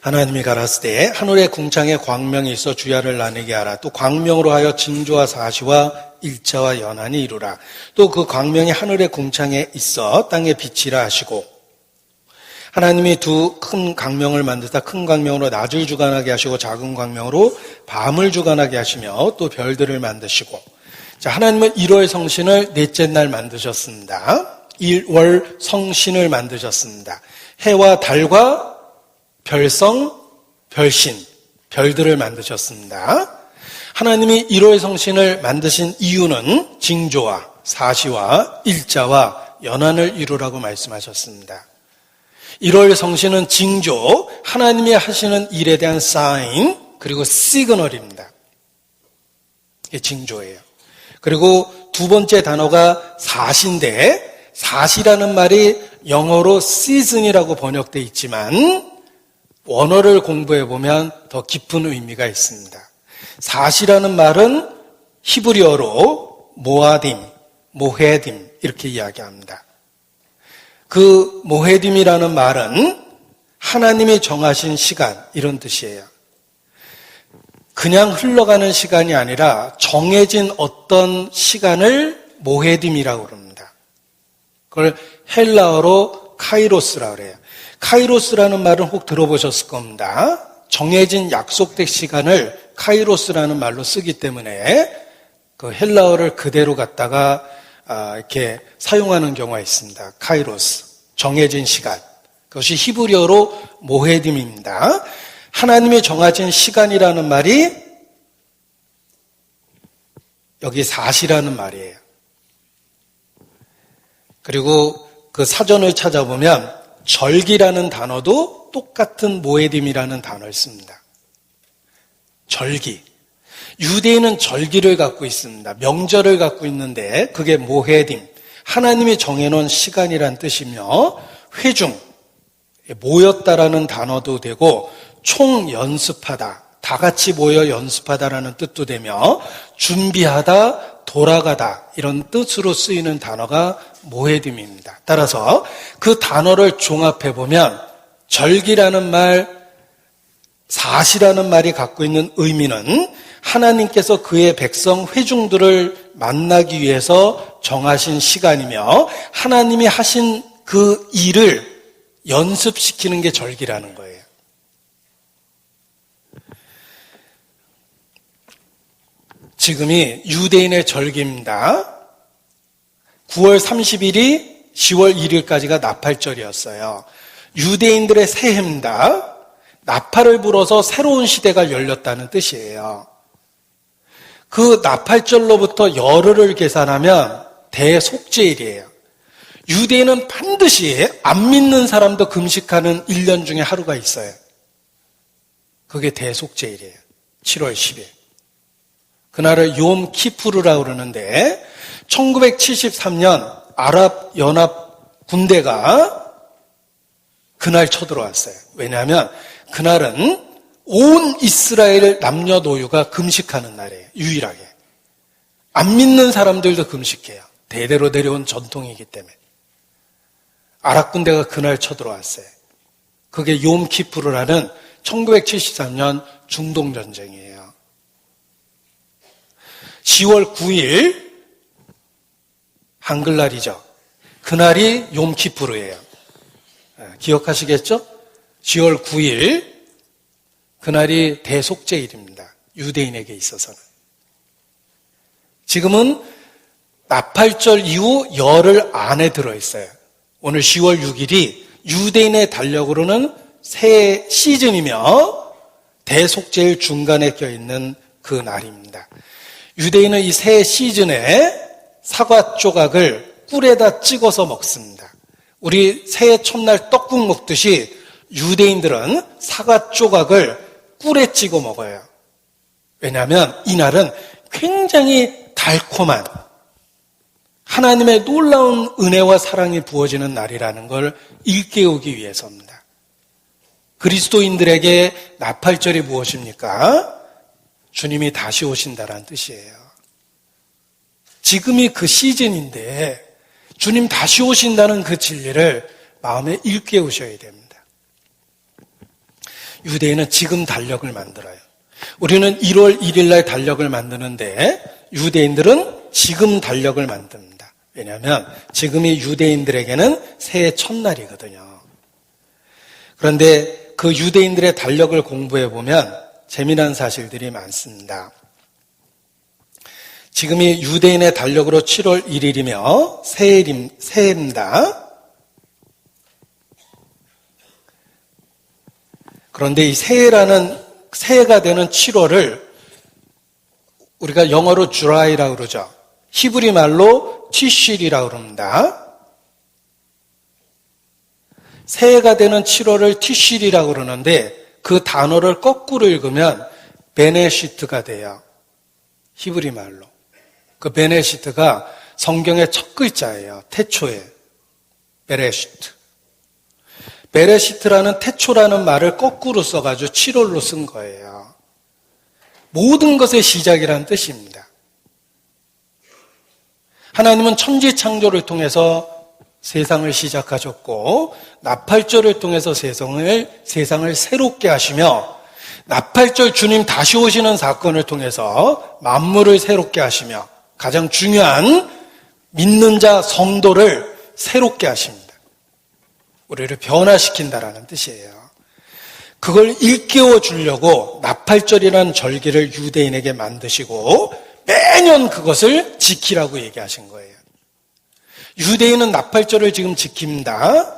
하나님이 가라사대 하늘의 궁창에 광명이 있어 주야를 나누게 하라. 또 광명으로 하여 징조와 사시와 일자와 연한이 이루라. 또 그 광명이 하늘의 궁창에 있어 땅에 비치라 하시고 하나님이 두 큰 광명을 만드사 큰 광명으로 낮을 주관하게 하시고 작은 광명으로 밤을 주관하게 하시며 또 별들을 만드시고 자, 하나님은 1월 성신을 넷째 날 만드셨습니다. 1월 성신을 만드셨습니다. 해와 달과 별성, 별신, 별들을 만드셨습니다. 하나님이 1월 성신을 만드신 이유는 징조와 사시와 일자와 연한을 이루라고 말씀하셨습니다. 1월 성신은 징조, 하나님이 하시는 일에 대한 사인, 그리고 시그널입니다. 이게 징조예요. 그리고 두 번째 단어가 사시인데 사시라는 말이 영어로 season이라고 번역되어 있지만 원어를 공부해 보면 더 깊은 의미가 있습니다. 사시라는 말은 히브리어로 모헤딤 이렇게 이야기합니다. 그 모헤딤이라는 말은 하나님이 정하신 시간 이런 뜻이에요. 그냥 흘러가는 시간이 아니라 정해진 어떤 시간을 모헤딤이라고 그럽니다. 그걸 헬라어로 카이로스라고 그래요. 카이로스라는 말은 혹 들어보셨을 겁니다. 정해진 약속된 시간을 카이로스라는 말로 쓰기 때문에 그 헬라어를 그대로 갖다가 이렇게 사용하는 경우가 있습니다. 카이로스, 정해진 시간. 그것이 히브리어로 모헤딤입니다. 하나님이 정해진 시간이라는 말이 여기 사시라는 말이에요. 그리고 그 사전을 찾아보면 절기라는 단어도 똑같은 모헤딤이라는 단어를 씁니다. 절기. 유대인은 절기를 갖고 있습니다. 명절을 갖고 있는데 그게 모헤딤. 하나님이 정해놓은 시간이란 뜻이며 회중, 모였다라는 단어도 되고 총연습하다, 다 같이 모여 연습하다라는 뜻도 되며 준비하다, 돌아가다 이런 뜻으로 쓰이는 단어가 모헤딤입니다. 따라서 그 단어를 종합해보면 절기라는 말, 사시라는 말이 갖고 있는 의미는 하나님께서 그의 백성 회중들을 만나기 위해서 정하신 시간이며 하나님이 하신 그 일을 연습시키는 게 절기라는 거예요. 지금이 유대인의 절기입니다. 9월 30일이 10월 1일까지가 나팔절이었어요. 유대인들의 새해입니다. 나팔을 불어서 새로운 시대가 열렸다는 뜻이에요. 그 나팔절로부터 열흘을 계산하면 대속죄일이에요. 유대인은 반드시 안 믿는 사람도 금식하는 1년 중에 하루가 있어요. 그게 대속죄일이에요. 7월 10일. 그날을 욤 키푸르라고 그러는데 1973년 아랍 연합 군대가 그날 쳐들어왔어요. 왜냐하면 그날은 온 이스라엘 남녀노유가 금식하는 날이에요. 유일하게. 안 믿는 사람들도 금식해요. 대대로 내려온 전통이기 때문에. 아랍 군대가 그날 쳐들어왔어요. 그게 욤 키푸르라는 1973년 중동전쟁이에요. 10월 9일 한글날이죠. 그날이 욤 키푸르예요. 기억하시겠죠? 10월 9일 그날이 대속죄일입니다. 유대인에게 있어서는. 지금은 나팔절 이후 열흘 안에 들어있어요. 오늘 10월 6일이 유대인의 달력으로는 새 시즌이며 대속죄일 중간에 껴있는 그 날입니다. 유대인은 이 새 시즌에 사과 조각을 꿀에다 찍어서 먹습니다. 우리 새해 첫날 떡국 먹듯이 유대인들은 사과 조각을 꿀에 찍어 먹어요. 왜냐하면 이날은 굉장히 달콤한 하나님의 놀라운 은혜와 사랑이 부어지는 날이라는 걸 일깨우기 위해서입니다. 그리스도인들에게 나팔절이 무엇입니까? 주님이 다시 오신다는 뜻이에요. 지금이 그 시즌인데 주님 다시 오신다는 그 진리를 마음에 일깨우셔야 됩니다. 유대인은 지금 달력을 만들어요. 우리는 1월 1일 날 달력을 만드는데 유대인들은 지금 달력을 만듭니다. 왜냐하면 지금이 유대인들에게는 새해 첫날이거든요. 그런데 그 유대인들의 달력을 공부해 보면 재미난 사실들이 많습니다. 지금이 유대인의 달력으로 7월 1일이며 새해입니다. 그런데 이 새해가 되는 7월을 우리가 영어로 July라고 그러죠. 히브리 말로 티실이라고 그럽니다. 새해가 되는 7월을 티실이라고 그러는데 그 단어를 거꾸로 읽으면 베네시트가 돼요. 히브리 말로. 그 베네시트가 성경의 첫 글자예요. 태초에. 베레시트. 베레시트라는 태초라는 말을 거꾸로 써가지고 7월로 쓴 거예요. 모든 것의 시작이라는 뜻입니다. 하나님은 천지 창조를 통해서 세상을 시작하셨고 나팔절을 통해서 세상을 새롭게 하시며 나팔절 주님 다시 오시는 사건을 통해서 만물을 새롭게 하시며 가장 중요한 믿는 자 성도를 새롭게 하십니다. 우리를 변화시킨다라는 뜻이에요. 그걸 일깨워 주려고 나팔절이라는 절기를 유대인에게 만드시고 매년 그것을 지키라고 얘기하신 거예요. 유대인은 나팔절을 지금 지킵니다.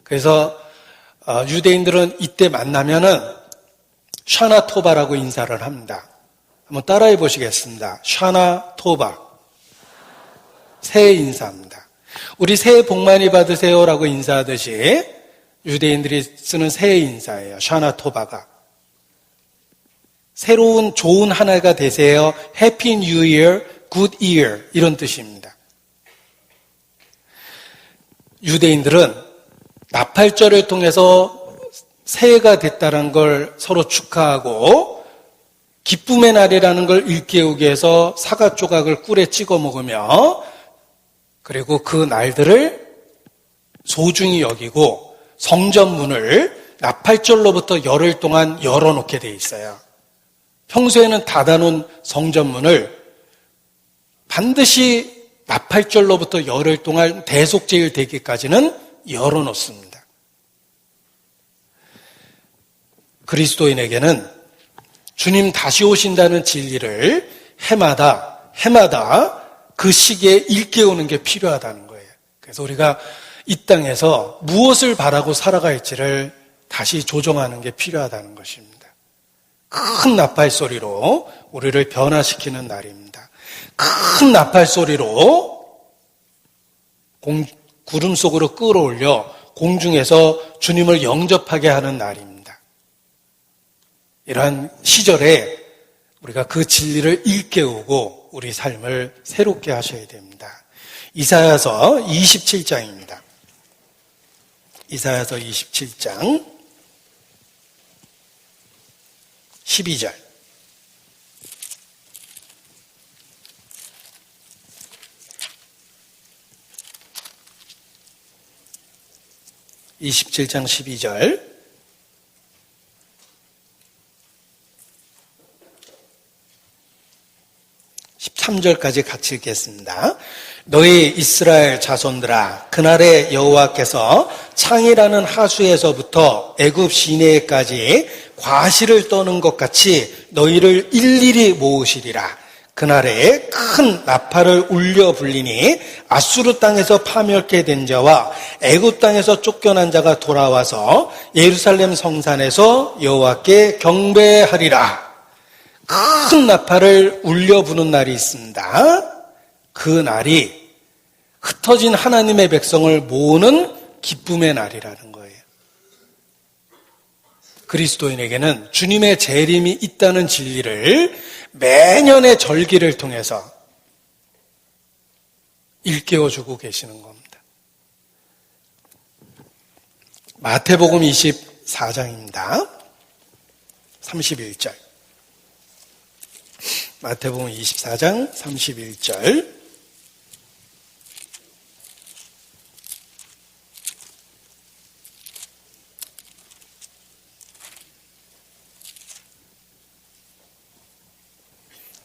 그래서 유대인들은 이때 만나면은 샤나 토바라고 인사를 합니다. 한번 따라해 보시겠습니다. 샤나 토바. 새해 인사입니다. 우리 새해 복 많이 받으세요라고 인사하듯이 유대인들이 쓰는 새해 인사예요. 샤나 토바가. 새로운 좋은 한 해가 되세요. Happy New Year, Good Year 이런 뜻입니다. 유대인들은 나팔절을 통해서 새해가 됐다는 걸 서로 축하하고 기쁨의 날이라는 걸 일깨우기 위해서 사과 조각을 꿀에 찍어 먹으며 그리고 그 날들을 소중히 여기고 성전문을 나팔절로부터 열흘 동안 열어놓게 돼 있어요. 평소에는 닫아놓은 성전문을 반드시 나팔절로부터 열흘 동안 대속죄일 되기까지는 열어놓습니다. 그리스도인에게는 주님 다시 오신다는 진리를 해마다 그 시기에 일깨우는 게 필요하다는 거예요. 그래서 우리가 이 땅에서 무엇을 바라고 살아갈지를 다시 조정하는 게 필요하다는 것입니다. 큰 나팔 소리로 우리를 변화시키는 날입니다. 큰 나팔 소리로 구름 속으로 끌어올려 공중에서 주님을 영접하게 하는 날입니다. 이러한 시절에 우리가 그 진리를 일깨우고 우리 삶을 새롭게 하셔야 됩니다. 이사야서 27장입니다. 이사야서 27장 12절. (27장 12절) 13절까지 같이 읽겠습니다. 너희 이스라엘 자손들아, 그날에 여호와께서 창이라는 하수에서부터 애굽 시내까지 과실을 떠는 것 같이 너희를 일일이 모으시리라. 그날에 큰 나팔을 울려 불리니 아수르 땅에서 파멸케 된 자와 애굽 땅에서 쫓겨난 자가 돌아와서 예루살렘 성산에서 여호와께 경배하리라. 큰 나팔을 울려 부는 날이 있습니다. 그 날이 흩어진 하나님의 백성을 모으는 기쁨의 날이라는 거예요. 그리스도인에게는 주님의 재림이 있다는 진리를 매년의 절기를 통해서 일깨워주고 계시는 겁니다. 마태복음 24장입니다. 31절. 마태복음 24장 31절.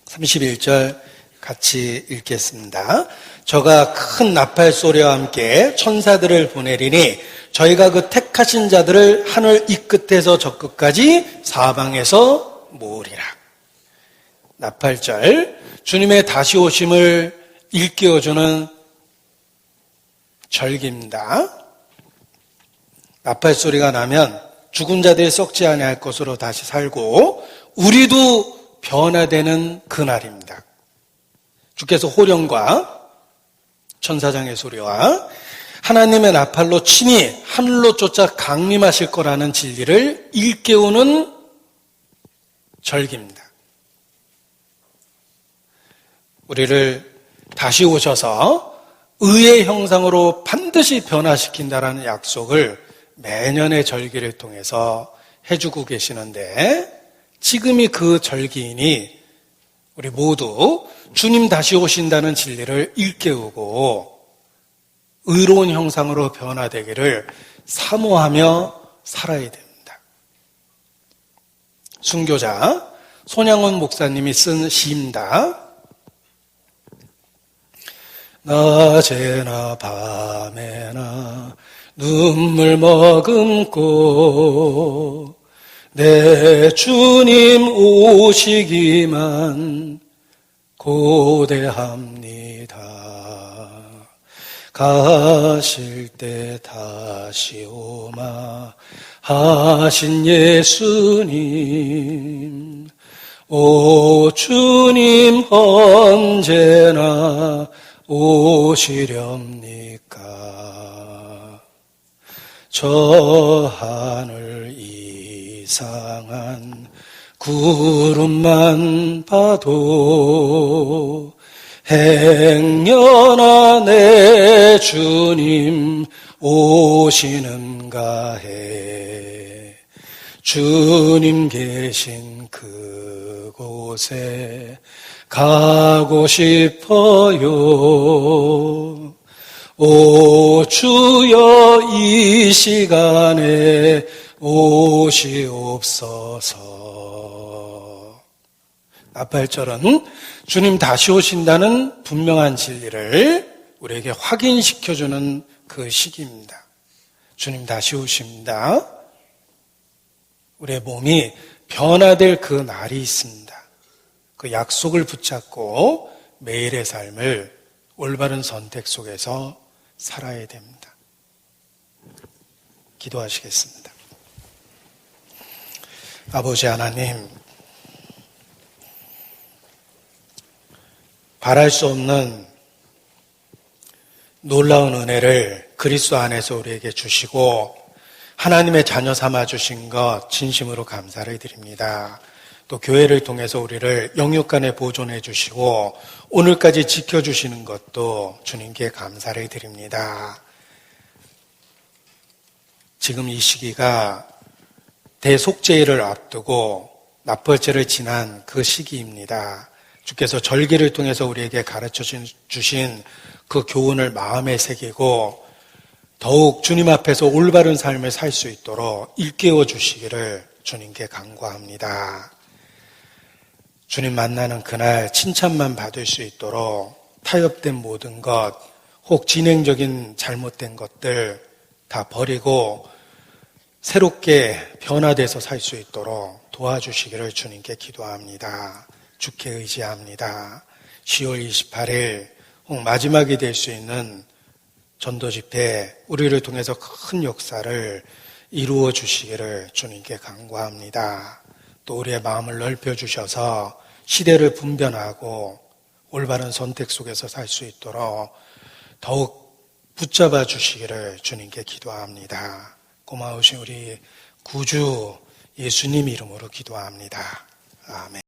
(31절) 같이 읽겠습니다. 저가 큰 나팔 소리와 함께 천사들을 보내리니 저희가 그 택하신 자들을 하늘 이 끝에서 저 끝까지 사방에서 모으리라. 나팔절, 주님의 다시 오심을 일깨워주는 절기입니다. 나팔 소리가 나면 죽은 자들이 썩지 아니할 것으로 다시 살고 우리도 변화되는 그날입니다. 주께서 호령과 천사장의 소리와 하나님의 나팔로 친히 하늘로 쫓아 강림하실 거라는 진리를 일깨우는 절기입니다. 우리를 다시 오셔서 의의 형상으로 반드시 변화시킨다라는 약속을 매년의 절기를 통해서 해주고 계시는데, 지금이 그 절기이니 우리 모두 주님 다시 오신다는 진리를 일깨우고 의로운 형상으로 변화되기를 사모하며 살아야 됩니다. 순교자 손양원 목사님이 쓴 시입니다. 낮에나 밤에나 눈물 머금고 내 주님 오시기만 고대합니다. 가실 때 다시 오마 하신 예수님, 오 주님 언제나 오시렵니까? 저 하늘 이상한 구름만 봐도 행여나 내 주님 오시는가 해. 주님 계신 그곳에 가고 싶어요. 오 주여 이 시간에 오시옵소서. 나팔절은 주님 다시 오신다는 분명한 진리를 우리에게 확인시켜주는 그 시기입니다. 주님 다시 오십니다. 우리의 몸이 변화될 그 날이 있습니다. 그 약속을 붙잡고 매일의 삶을 올바른 선택 속에서 살아야 됩니다. 기도하시겠습니다. 아버지 하나님, 바랄 수 없는 놀라운 은혜를 그리스도 안에서 우리에게 주시고 하나님의 자녀 삼아 주신 것 진심으로 감사를 드립니다. 또 교회를 통해서 우리를 영육간에 보존해 주시고 오늘까지 지켜주시는 것도 주님께 감사를 드립니다. 지금 이 시기가 대속죄일을 앞두고 납벌죄를 지난 그 시기입니다. 주께서 절기를 통해서 우리에게 가르쳐 주신 그 교훈을 마음에 새기고 더욱 주님 앞에서 올바른 삶을 살 수 있도록 일깨워 주시기를 주님께 간구합니다. 주님 만나는 그날 칭찬만 받을 수 있도록 타협된 모든 것, 혹 진행적인 잘못된 것들 다 버리고 새롭게 변화돼서 살 수 있도록 도와주시기를 주님께 기도합니다. 주께 의지합니다. 10월 28일 혹 마지막이 될 수 있는 전도 집회, 우리를 통해서 큰 역사를 이루어 주시기를 주님께 간구합니다. 또 우리의 마음을 넓혀 주셔서 시대를 분별하고 올바른 선택 속에서 살 수 있도록 더욱 붙잡아 주시기를 주님께 기도합니다. 고마우신 우리 구주 예수님 이름으로 기도합니다. 아멘.